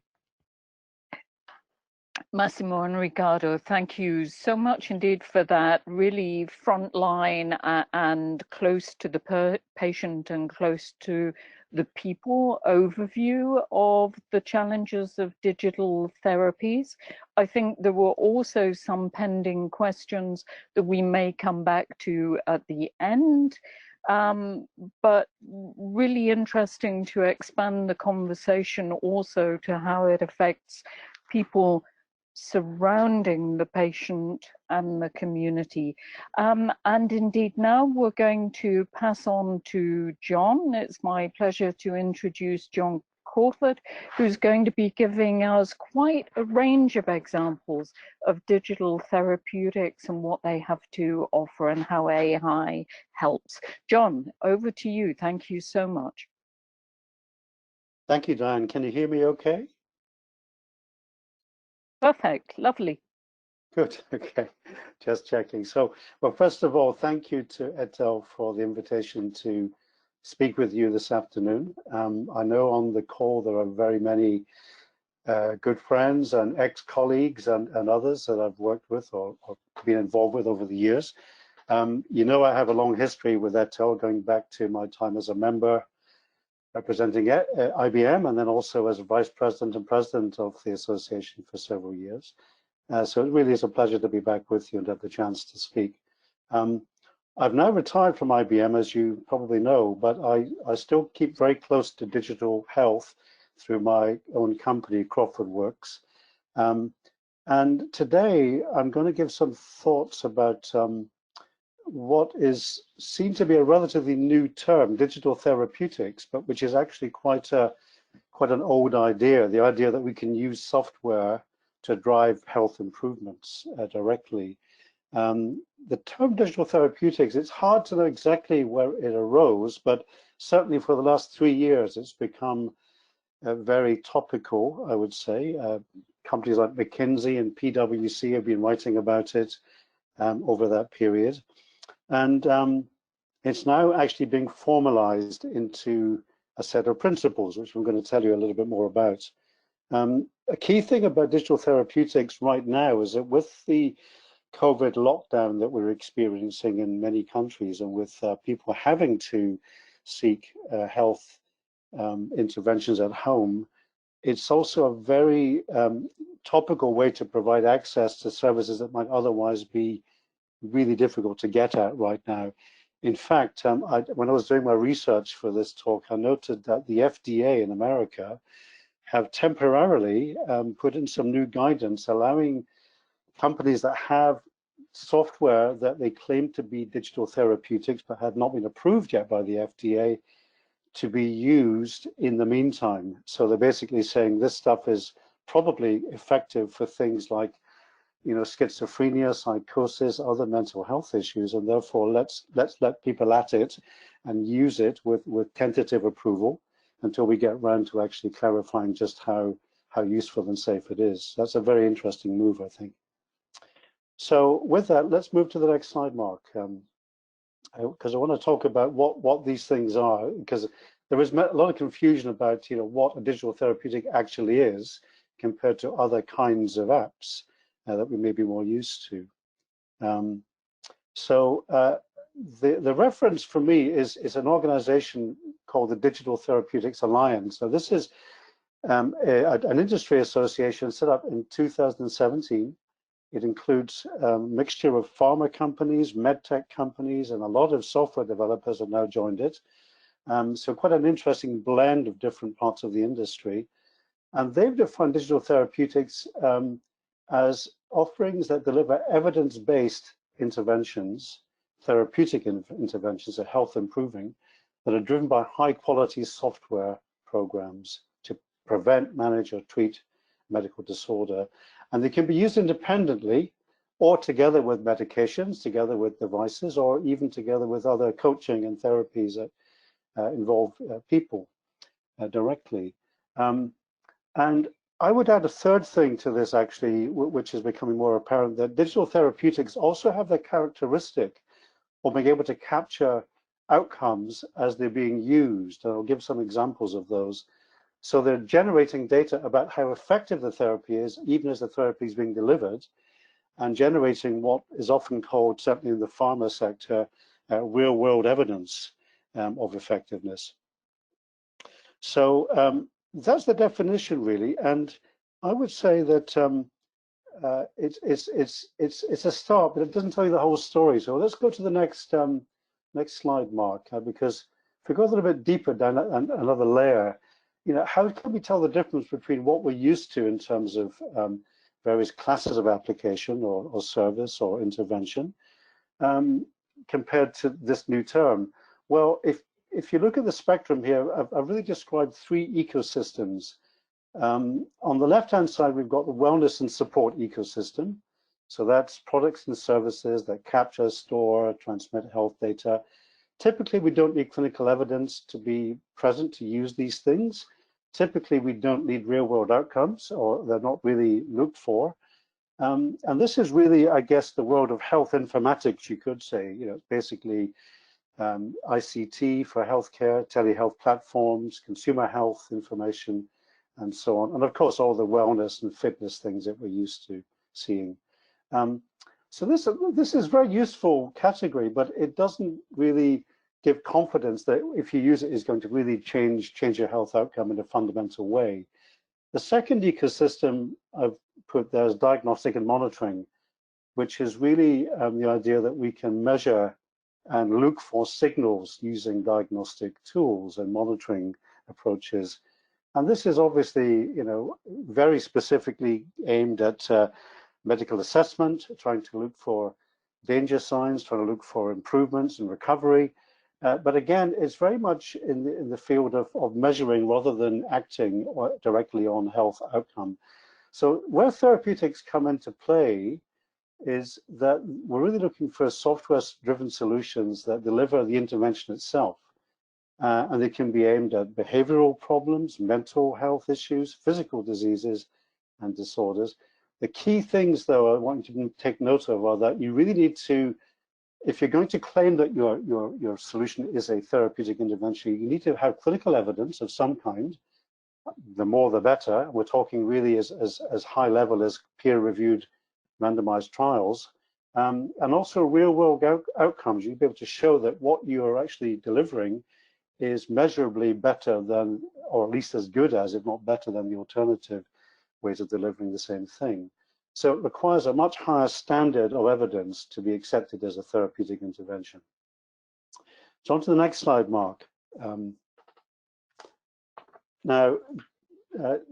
Massimo and Ricardo, thank you so much indeed for that really frontline and close to the patient and close to the people overview of the challenges of digital therapies. I think there were also some pending questions that we may come back to at the end. But really interesting to expand the conversation also to how it affects people surrounding the patient and the community. And indeed, now we're going to pass on to John. It's my pleasure to introduce John Crawford, who's going to be giving us quite a range of examples of digital therapeutics and what they have to offer and how AI helps. John, over to you. Thank you so much. Thank you, Diane. Can you hear me okay? Perfect, lovely. Good, okay, just checking. So, well, first of all, thank you to EHTEL for the invitation to speak with you this afternoon. I know on the call there are very many good friends and ex-colleagues and others that I've worked with or been involved with over the years. You know, I have a long history with EHTEL going back to my time as a member representing IBM, and then also as vice president and president of the association for several years. So it really is a pleasure to be back with you and have the chance to speak. I've now retired from IBM, as you probably know, but I still keep very close to digital health through my own company, Crawford Works. And today I'm going to give some thoughts about what is seen to be a relatively new term, digital therapeutics, but which is actually quite an old idea, the idea that we can use software to drive health improvements directly. The term digital therapeutics, it's hard to know exactly where it arose, but certainly for the last 3 years, it's become very topical, I would say. Companies like McKinsey and PwC have been writing about it over that period. And it's now actually being formalized into a set of principles, which I'm going to tell you a little bit more about. A key thing about digital therapeutics right now is that with the COVID lockdown that we're experiencing in many countries, and with people having to seek health interventions at home, it's also a very topical way to provide access to services that might otherwise be really difficult to get at right now. In fact, when I was doing my research for this talk, I noted that the FDA in America have temporarily put in some new guidance allowing companies that have software that they claim to be digital therapeutics but have not been approved yet by the FDA to be used in the meantime. So they're basically saying this stuff is probably effective for things like, you know, schizophrenia, psychosis, other mental health issues, and therefore let's let people at it and use it with tentative approval until we get around to actually clarifying just how useful and safe it is. That's a very interesting move, I think. So with that, let's move to the next slide, Mark, because I want to talk about what these things are, because there is a lot of confusion about, you know, what a digital therapeutic actually is compared to other kinds of apps that we may be more used to. The reference for me is an organization called the Digital Therapeutics Alliance. So this is an industry association set up in 2017. It includes a mixture of pharma companies, medtech companies, and a lot of software developers have now joined it. So quite an interesting blend of different parts of the industry. And they've defined digital therapeutics as offerings that deliver evidence-based interventions, therapeutic interventions that health improving, that are driven by high-quality software programs to prevent, manage, or treat medical disorder. And they can be used independently or together with medications, together with devices, or even together with other coaching and therapies that involve people directly. And I would add a third thing to this, actually, which is becoming more apparent, that digital therapeutics also have the characteristic of being able to capture outcomes as they're being used. And I'll give some examples of those. So they're generating data about how effective the therapy is, even as the therapy is being delivered, and generating what is often called, certainly in the pharma sector, real-world evidence of effectiveness. So that's the definition, really, and I would say that it's a start, but it doesn't tell you the whole story. So let's go to the next slide, Mark, because if we go a little bit deeper down another layer, how can we tell the difference between what we're used to in terms of various classes of application or service or intervention compared to this new term? Well, if you look at the spectrum here, I've really described three ecosystems. On the left-hand side, we've got the wellness and support ecosystem. So that's products and services that capture, store, transmit health data. Typically, we don't need clinical evidence to be present to use these things. Typically, we don't need real-world outcomes, or they're not really looked for. And this is really, I guess, the world of health informatics, you could say. Basically ICT for healthcare, telehealth platforms, consumer health information, and so on. And of course, all the wellness and fitness things that we're used to seeing. So this is a very useful category, but it doesn't really give confidence that if you use it, is going to really change your health outcome in a fundamental way. The second ecosystem I've put there is diagnostic and monitoring, which is really the idea that we can measure and look for signals using diagnostic tools and monitoring approaches. And this is obviously, very specifically aimed at medical assessment, trying to look for danger signs, trying to look for improvements and recovery. But again, it's very much in the field of measuring rather than acting directly on health outcome. So where therapeutics come into play is that we're really looking for software-driven solutions that deliver the intervention itself. And they can be aimed at behavioral problems, mental health issues, physical diseases, and disorders. The key things, though, I want you to take note of are that you really need to, if you're going to claim that your solution is a therapeutic intervention, you need to have clinical evidence of some kind. The more, the better. We're talking really as high level as peer-reviewed randomized trials, and also real-world outcomes. You'll be able to show that what you are actually delivering is measurably better than, or at least as good as, if not better than, the alternative ways of delivering the same thing. So it requires a much higher standard of evidence to be accepted as a therapeutic intervention. So on to the next slide, Mark. Now,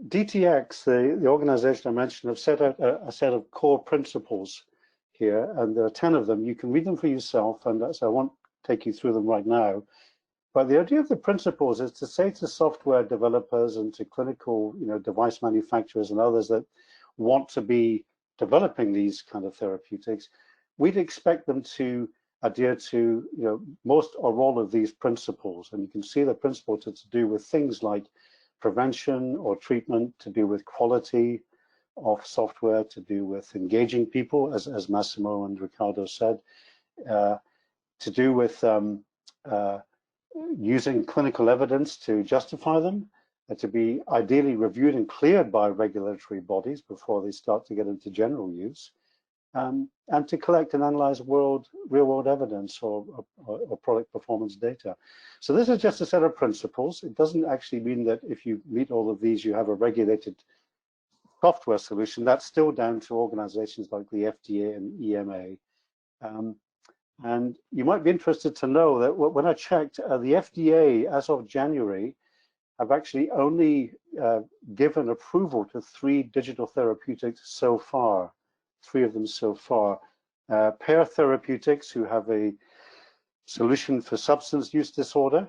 DTX, the organization I mentioned, have set out a set of core principles here, and there are 10 of them. You can read them for yourself, and so I won't take you through them right now. But the idea of the principles is to say to software developers and to clinical, device manufacturers and others that want to be developing these kind of therapeutics, we'd expect them to adhere to, most or all of these principles. And you can see the principles to do with things like prevention or treatment, to do with quality of software, to do with engaging people, as Massimo and Ricardo said, to do with using clinical evidence to justify them, to be ideally reviewed and cleared by regulatory bodies before they start to get into general use, and to collect and analyze real-world evidence or product performance data. So this is just a set of principles. It doesn't actually mean that if you meet all of these, you have a regulated software solution. That's still down to organizations like the FDA and EMA. And you might be interested to know that when I checked, the FDA, as of January, have actually only given approval to 3 digital therapeutics so far, 3 of them so far. Pear Therapeutics, who have a solution for substance use disorder.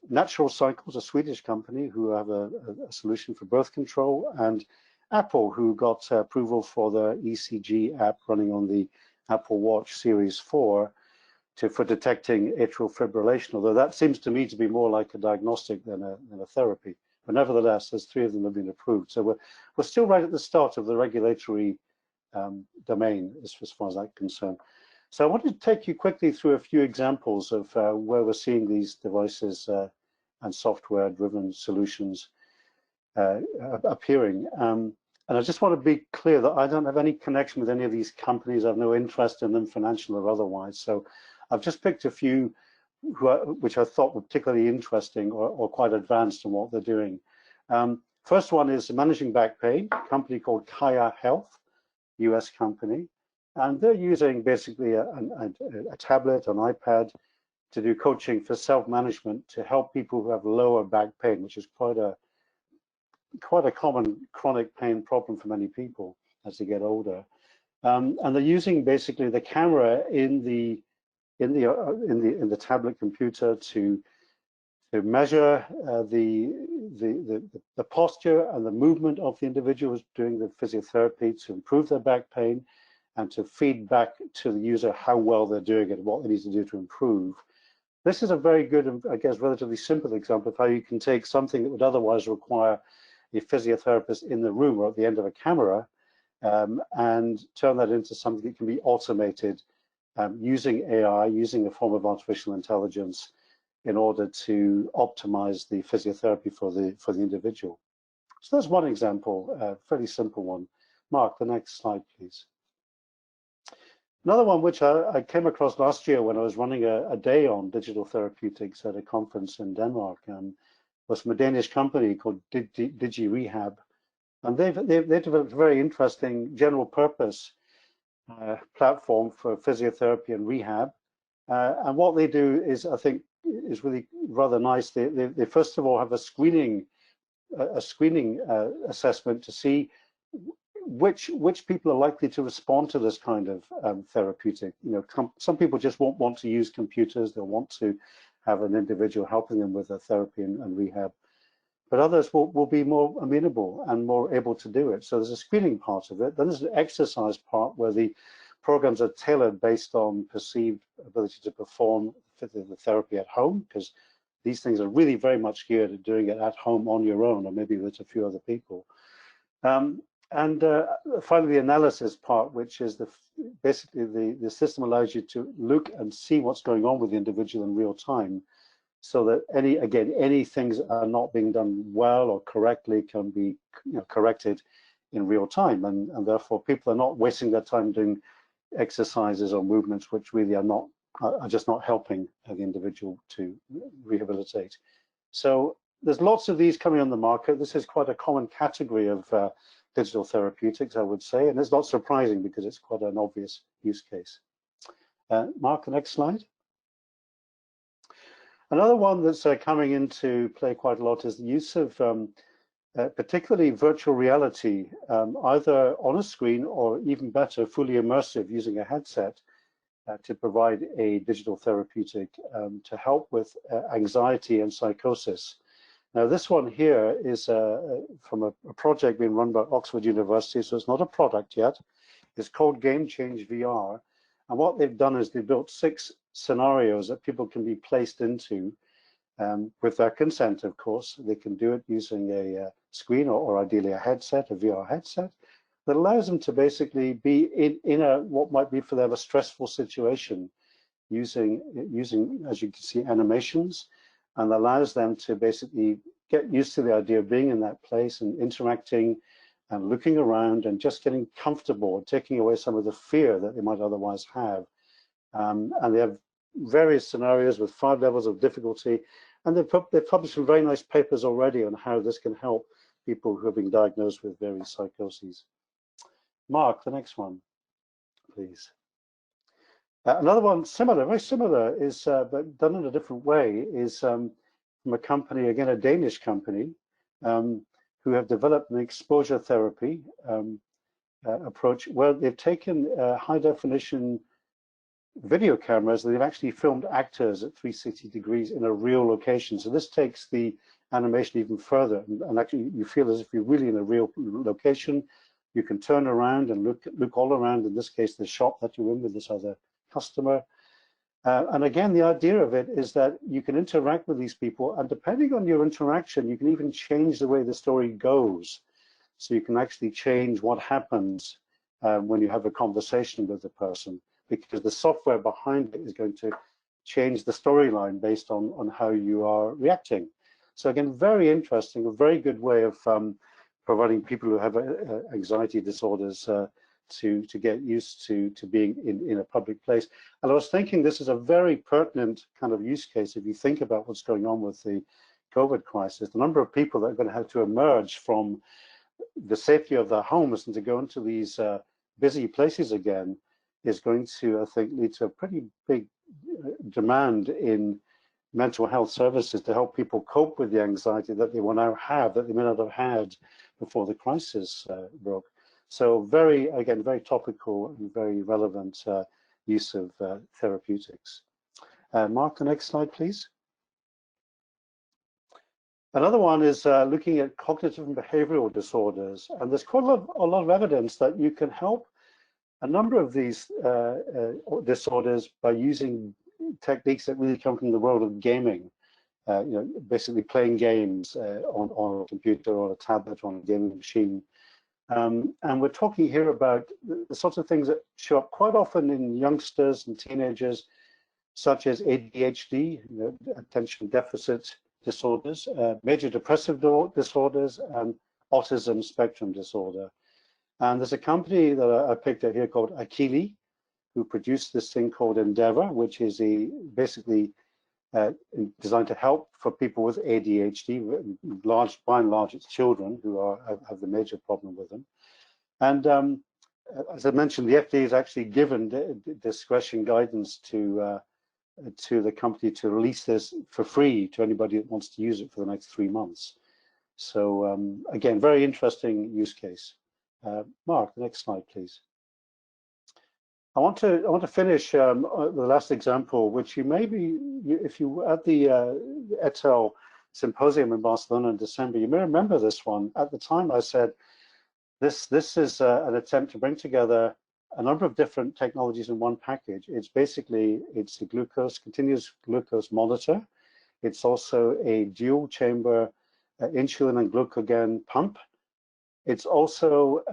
Natural Cycles, a Swedish company, who have a solution for birth control. And Apple, who got approval for the ECG app running on the Apple Watch Series 4 for detecting atrial fibrillation, although that seems to me to be more like a diagnostic than a therapy. But nevertheless, there's 3 of them have been approved. So we're still right at the start of the regulatory domain as far as that's concerned. So I wanted to take you quickly through a few examples of where we're seeing these devices and software-driven solutions. appearing. And I just want to be clear that I don't have any connection with any of these companies. I have no interest in them, financial or otherwise. So I've just picked a few which I thought were particularly interesting or quite advanced in what they're doing. First one is managing back pain, a company called Kaya Health, US company. And they're using basically a tablet, an iPad, to do coaching for self-management to help people who have lower back pain, which is quite a common chronic pain problem for many people as they get older. And they're using basically the camera in the tablet computer to measure the posture and the movement of the individuals doing the physiotherapy to improve their back pain, and to feed back to the user how well they're doing it, what they need to do to improve. This is a very good and, I guess, relatively simple example of how you can take something that would otherwise require a physiotherapist in the room or at the end of a camera and turn that into something that can be automated using AI, using a form of artificial intelligence in order to optimize the physiotherapy for the individual. So that's one example, a fairly simple one. Mark, the next slide, please. Another one which I came across last year when I was running a day on digital therapeutics at a conference in Denmark was from a Danish company called NWE-Rehab. And they've developed a very interesting general purpose platform for physiotherapy and rehab. And what they do is, I think, is really rather nice. They first of all have a screening assessment to see which people are likely to respond to this kind of therapeutic. You know, some people just won't want to use computers. They'll want to have an individual helping them with their therapy and rehab. But others will be more amenable and more able to do it. So there's a screening part of it. Then there's an exercise part where the programs are tailored based on perceived ability to perform the therapy at home, because these things are really very much geared at doing it at home on your own, or maybe with a few other people. Finally, the analysis part, which is basically the system allows you to look and see what's going on with the individual in real time, so that any things are not being done well or correctly can be corrected in real time, and therefore people are not wasting their time doing exercises or movements which really are just not helping the individual to rehabilitate. So there's lots of these coming on the market. This is quite a common category of digital therapeutics, I would say, and it's not surprising because it's quite an obvious use case. Mark, the next slide. Another one that's coming into play quite a lot is the use of particularly virtual reality, either on a screen or even better, fully immersive using a headset to provide a digital therapeutic to help with anxiety and psychosis. Now, this one here is from a project being run by Oxford University, so it's not a product yet. It's called Game Change VR. And what they've done is they've built 6 scenarios that people can be placed into with their consent, of course. They can do it using a screen or ideally a headset, a VR headset, that allows them to basically be in what might be for them a stressful situation using, as you can see, animations, and allows them to basically get used to the idea of being in that place and interacting and looking around and just getting comfortable, taking away some of the fear that they might otherwise have. And they have various scenarios with 5 levels of difficulty, and they've published some very nice papers already on how this can help people who have been diagnosed with various psychoses. Mark, the next one, please. Another one similar, very similar, is but done in a different way, is from a company, again a Danish company, who have developed an exposure therapy approach where they've taken high definition video cameras and they've actually filmed actors at 360 degrees in a real location. So this takes the animation even further, and actually you feel as if you're really in a real location. You can turn around and look all around, in this case the shop that you're in with this other customer. And again, the idea of it is that you can interact with these people, and depending on your interaction, you can even change the way the story goes. So you can actually change what happens when you have a conversation with the person, because the software behind it is going to change the storyline based on how you are reacting. So again, very interesting, a very good way of providing people who have anxiety disorders to get used to being in a public place. And I was thinking this is a very pertinent kind of use case if you think about what's going on with the COVID crisis. The number of people that are going to have to emerge from the safety of their homes and to go into these busy places again is going to, I think, lead to a pretty big demand in mental health services to help people cope with the anxiety that they will now have, that they may not have had before the crisis broke. So very, again, very topical and very relevant use of therapeutics. Mark, the next slide, please. Another one is looking at cognitive and behavioral disorders. And there's quite a lot of evidence that you can help a number of these disorders by using techniques that really come from the world of gaming. You know, basically playing games on a computer or a tablet or on a gaming machine. And we're talking here about the sorts of things that show up quite often in youngsters and teenagers, such as ADHD, you know, attention deficit disorders, major depressive disorders, and autism spectrum disorder. And there's a company that I picked out here called EHTEL, who produced this thing called Endeavor, which is basically designed to help for people with ADHD. By and large, it's children who have the major problem with them. And as I mentioned, the FDA has actually given discretion guidance to the company to release this for free to anybody that wants to use it for the next 3 months. So again, very interesting use case. Mark, the next slide, please. I want to finish the last example, which you maybe, if you were at the EHTEL symposium in Barcelona in December, you may remember this one. At the time, I said this is an attempt to bring together a number of different technologies in one package. It's a continuous glucose monitor. It's also a dual chamber insulin and glucagon pump. It's also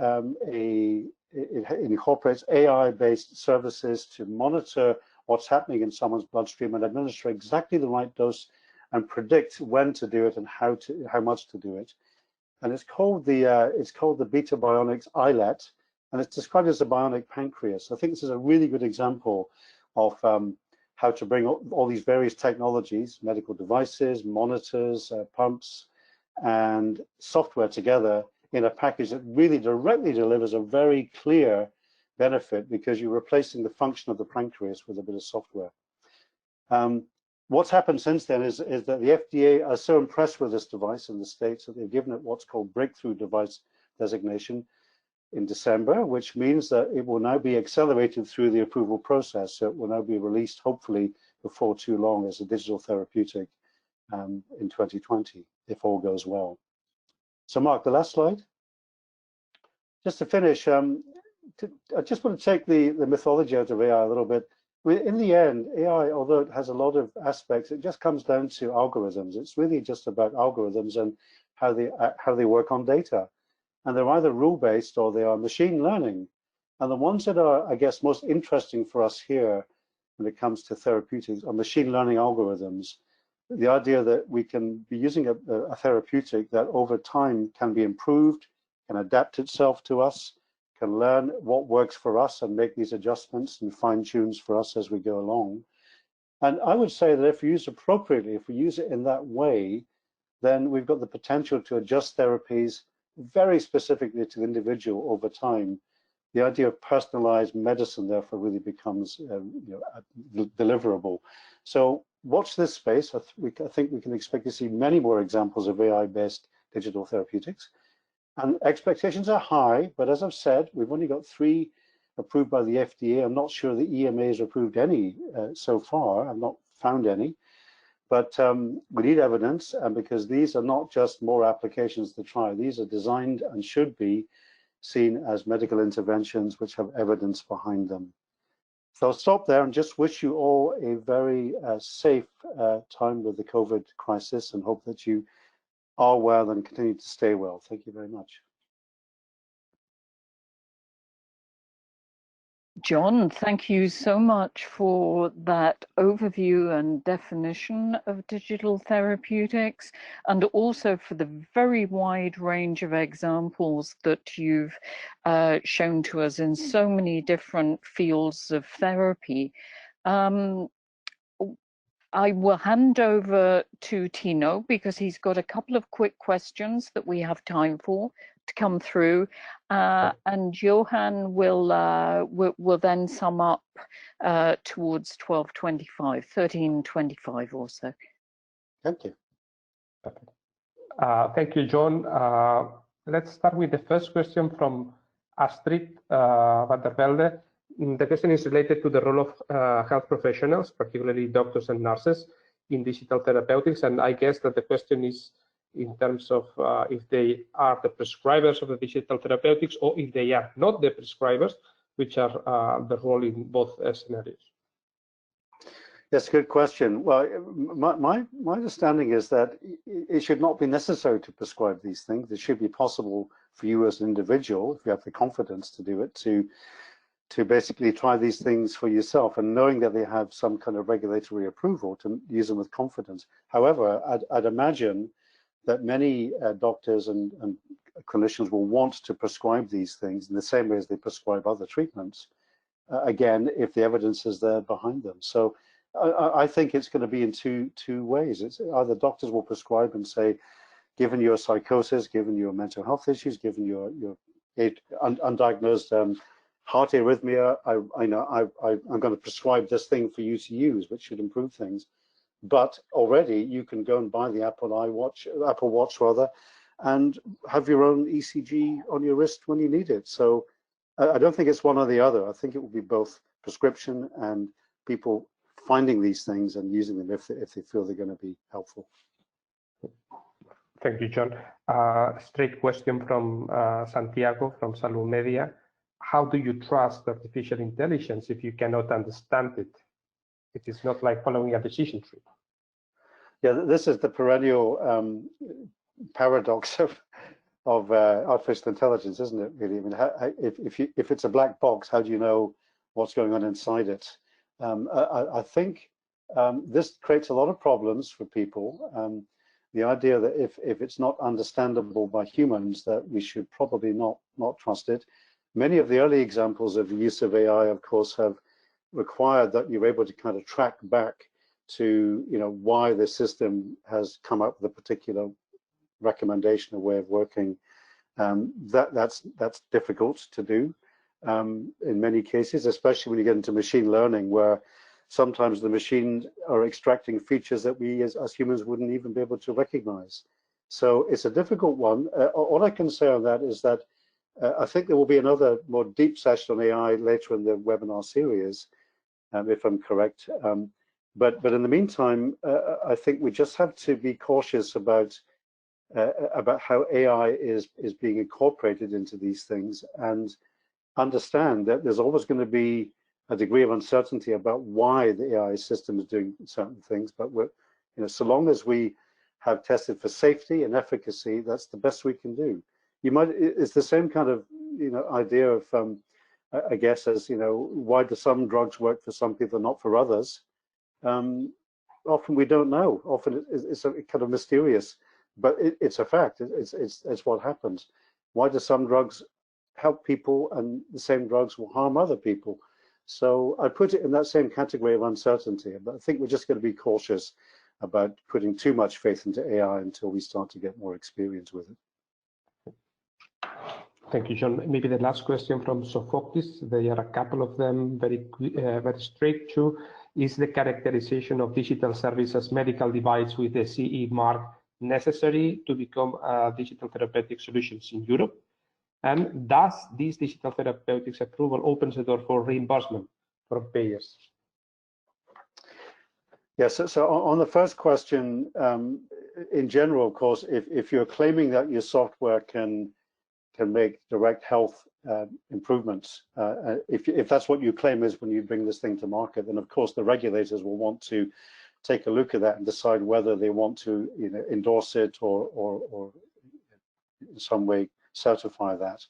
it incorporates AI-based services to monitor what's happening in someone's bloodstream and administer exactly the right dose and predict when to do it and how much to do it. And it's called the Beta Bionics iLet, and it's described as a bionic pancreas. I think this is a really good example of how to bring all these various technologies, medical devices, monitors, pumps, and software together in a package that really directly delivers a very clear benefit, because you're replacing the function of the pancreas with a bit of software. What's happened since then is that the FDA are so impressed with this device in the States that they've given it what's called breakthrough device designation in December, which means that it will now be accelerated through the approval process. So it will now be released, hopefully, before too long as a digital therapeutic in 2020, if all goes well. So Mark, the last slide. Just to finish, I just want to take the mythology out of AI a little bit. In the end, AI, although it has a lot of aspects, it just comes down to algorithms. It's really just about algorithms and how they work on data. And they're either rule-based or they are machine learning. And the ones that are, I guess, most interesting for us here when it comes to therapeutics are machine learning algorithms. The idea that we can be using a therapeutic that over time can be improved, can adapt itself to us, can learn what works for us and make these adjustments and fine tunes for us as we go along. And I would say that if we use it appropriately, if we use it in that way, then we've got the potential to adjust therapies very specifically to the individual over time. The idea of personalized medicine therefore really becomes deliverable. So watch this space. I think we can expect to see many more examples of AI-based digital therapeutics. And expectations are high, but as I've said, we've only got 3 approved by the FDA. I'm not sure the EMA has approved any so far. I've not found any. But we need evidence, and because these are not just more applications to try, these are designed and should be seen as medical interventions which have evidence behind them. So I'll stop there and just wish you all a very safe time with the COVID crisis, and hope that you are well and continue to stay well. Thank you very much. John, thank you so much for that overview and definition of digital therapeutics, and also for the very wide range of examples that you've shown to us in so many different fields of therapy. I will hand over to Tino because he's got a couple of quick questions that we have time for to come through, and Johan will then sum up towards 12:25, 13:25 or so. Thank you. Thank you, John. Let's start with the first question from Astrid van der Velde. The question is related to the role of health professionals, particularly doctors and nurses, in digital therapeutics. And I guess that the question is in terms of if they are the prescribers of the digital therapeutics or if they are not the prescribers, which are the role in both scenarios. That's a good question. Well, my understanding is that it should not be necessary to prescribe these things. It should be possible for you as an individual, if you have the confidence to do it, to basically try these things for yourself, and knowing that they have some kind of regulatory approval to use them with confidence. However, I'd imagine that many doctors and clinicians will want to prescribe these things in the same way as they prescribe other treatments, again, if the evidence is there behind them. So I think it's going to be in two ways. It's either doctors will prescribe and say, given your psychosis, given your mental health issues, given your undiagnosed heart arrhythmia, I'm going to prescribe this thing for you to use, which should improve things. But already you can go and buy the Apple Watch rather, and have your own ECG on your wrist when you need it. So I don't think it's one or the other. I think it will be both prescription and people finding these things and using them if they feel they're going to be helpful. Thank you, John. Straight question from Santiago from Salud Media. How do you trust artificial intelligence if you cannot understand it? It is not like following a decision tree. Yeah, this is the perennial paradox of artificial intelligence, isn't it? Really, I mean, if it's a black box, how do you know what's going on inside it? I think this creates a lot of problems for people. The idea that if it's not understandable by humans, that we should probably not trust it. Many of the early examples of the use of AI, of course, have required that you're able to kind of track back to, why the system has come up with a particular recommendation or way of working. That's difficult to do in many cases, especially when you get into machine learning, where sometimes the machines are extracting features that we as humans wouldn't even be able to recognize. So it's a difficult one. All I can say on that is that I think there will be another more deep session on AI later in the webinar series, if I'm correct. But in the meantime, I think we just have to be cautious about how AI is being incorporated into these things, and understand that there's always going to be a degree of uncertainty about why the AI system is doing certain things. But so long as we have tested for safety and efficacy, that's the best we can do. It's the same kind of idea of I guess as why do some drugs work for some people and not for others? Often we don't know. Often it's kind of mysterious, but it's a fact. It's what happens. Why do some drugs help people and the same drugs will harm other people? So I put it in that same category of uncertainty. But I think we're just going to be cautious about putting too much faith into AI until we start to get more experience with it. Thank you, John. Maybe the last question from Sophocles. There are a couple of them very straight to. Is the characterization of digital service as medical device with the CE mark necessary to become digital therapeutic solutions in Europe? And does this digital therapeutics approval opens the door for reimbursement from payers? Yes, so on the first question, in general, of course, if you're claiming that your software can make direct health improvements, if that's what you claim is when you bring this thing to market, then of course the regulators will want to take a look at that and decide whether they want to endorse it or in some way certify that.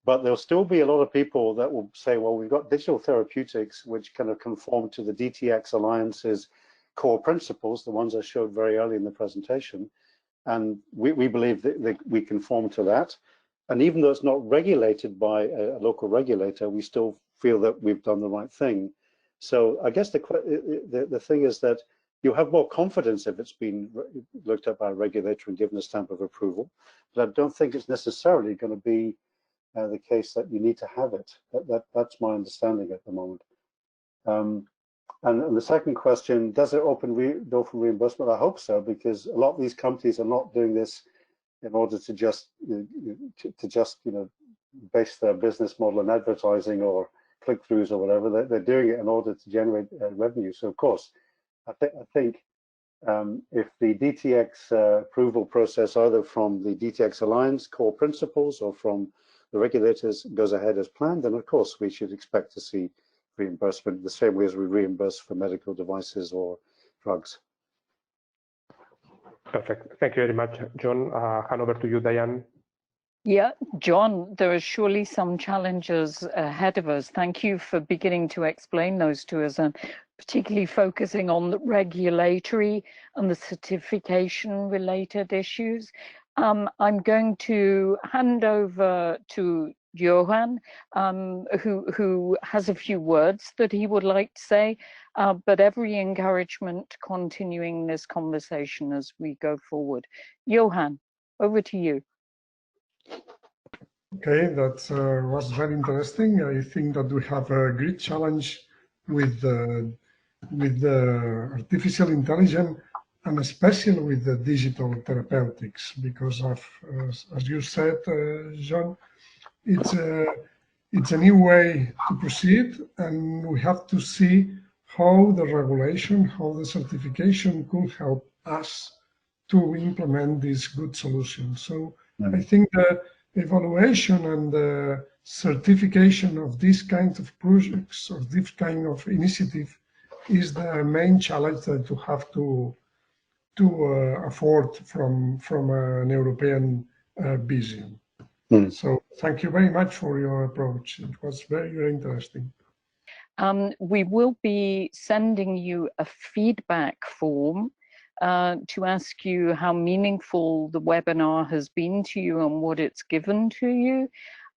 But there'll still be a lot of people that will say, well, we've got digital therapeutics, which kind of conform to the DTX Alliance's core principles, the ones I showed very early in the presentation. And we believe that we conform to that. And even though it's not regulated by a local regulator, we still feel that we've done the right thing. So I guess the thing is that you have more confidence if it's been looked at by a regulator and given a stamp of approval. But I don't think it's necessarily going to be the case that you need to have it. That's my understanding at the moment. And the second question, does it open door for reimbursement? I hope so, because a lot of these companies are not doing this in order to just base their business model on advertising or click-throughs or whatever. They're doing it in order to generate revenue. So of course, I think if the DTX approval process, either from the DTX Alliance core principles or from the regulators, goes ahead as planned, then of course we should expect to see reimbursement the same way as we reimburse for medical devices or drugs. Perfect. Thank you very much, John. Hand over to you, Diane. Yeah, John, there are surely some challenges ahead of us. Thank you for beginning to explain those to us, and particularly focusing on the regulatory and the certification related issues. I'm going to hand over to Johan, who has a few words that he would like to say, but every encouragement to continuing this conversation as we go forward. Johan, over to you. Okay, that was very interesting. I think that we have a great challenge with the artificial intelligence, and especially with the digital therapeutics, because of, as you said, John, it's a new way to proceed, and we have to see how the regulation, how the certification could help us to implement this good solution. So I think the evaluation and the certification of these kinds of projects or this kind of initiative is the main challenge that you have to afford from an European vision. So thank you very much for your approach. It was very, very interesting. We will be sending you a feedback form to ask you how meaningful the webinar has been to you and what it's given to you.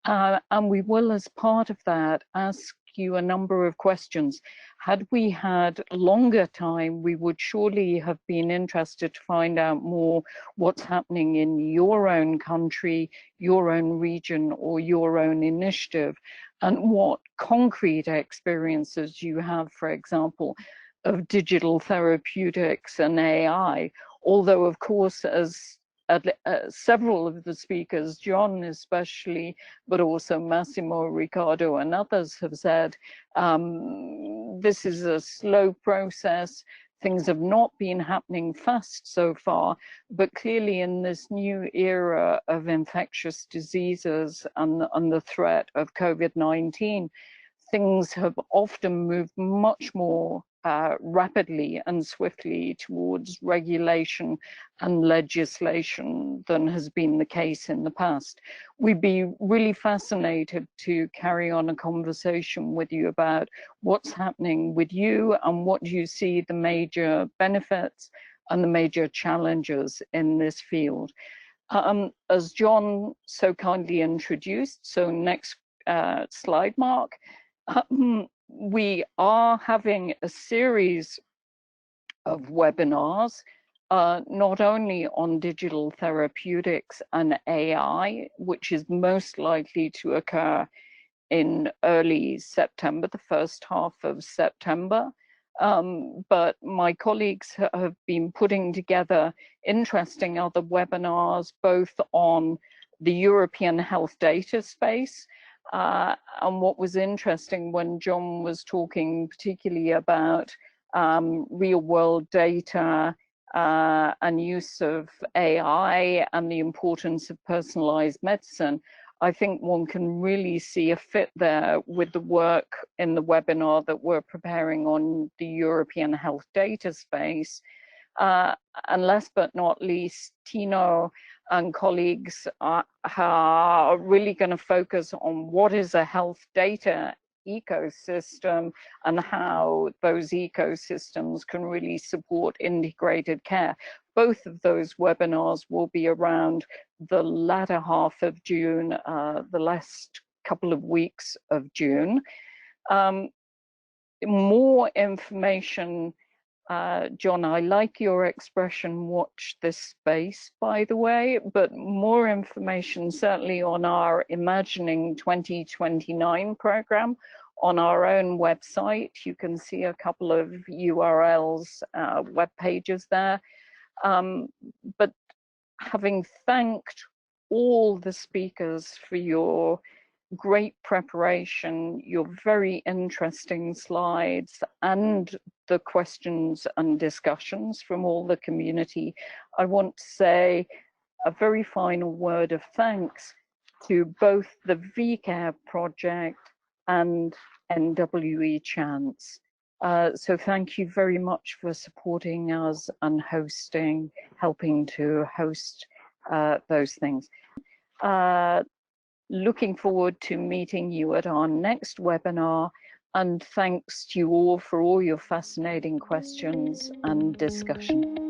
And we will, as part of that, ask you a number of questions. Had we had longer time, we would surely have been interested to find out more what's happening in your own country, your own region, or your own initiative, and what concrete experiences you have, for example, of digital therapeutics and AI. Although, of course, as several of the speakers, John especially, but also Massimo, Ricardo, and others have said, this is a slow process. Things have not been happening fast so far, but clearly in this new era of infectious diseases and the threat of COVID-19, things have often moved much more rapidly and swiftly towards regulation and legislation than has been the case in the past. We'd be really fascinated to carry on a conversation with you about what's happening with you and what you see the major benefits and the major challenges in this field. As John so kindly introduced, so next slide, Mark, we are having a series of webinars, not only on digital therapeutics and AI, which is most likely to occur in early September, the first half of September, but my colleagues have been putting together interesting other webinars, both on the European health data space. And what was interesting when John was talking particularly about real world data and use of AI and the importance of personalized medicine, I think one can really see a fit there with the work in the webinar that we're preparing on the European health data space. And last but not least, Tino and colleagues are really going to focus on what is a health data ecosystem and how those ecosystems can really support integrated care. Both of those webinars will be around the latter half of June, the last couple of weeks of June. More information, John, I like your expression, watch this space, by the way, but more information certainly on our Imagining 2029 program on our own website. You can see a couple of URLs, web pages there. But having thanked all the speakers for your great preparation, your very interesting slides, and the questions and discussions from all the community, I want to say a very final word of thanks to both the vCare project and NWE-Chance. So thank you very much for supporting us and helping to host those things. Looking forward to meeting you at our next webinar, and thanks to you all for all your fascinating questions and discussion.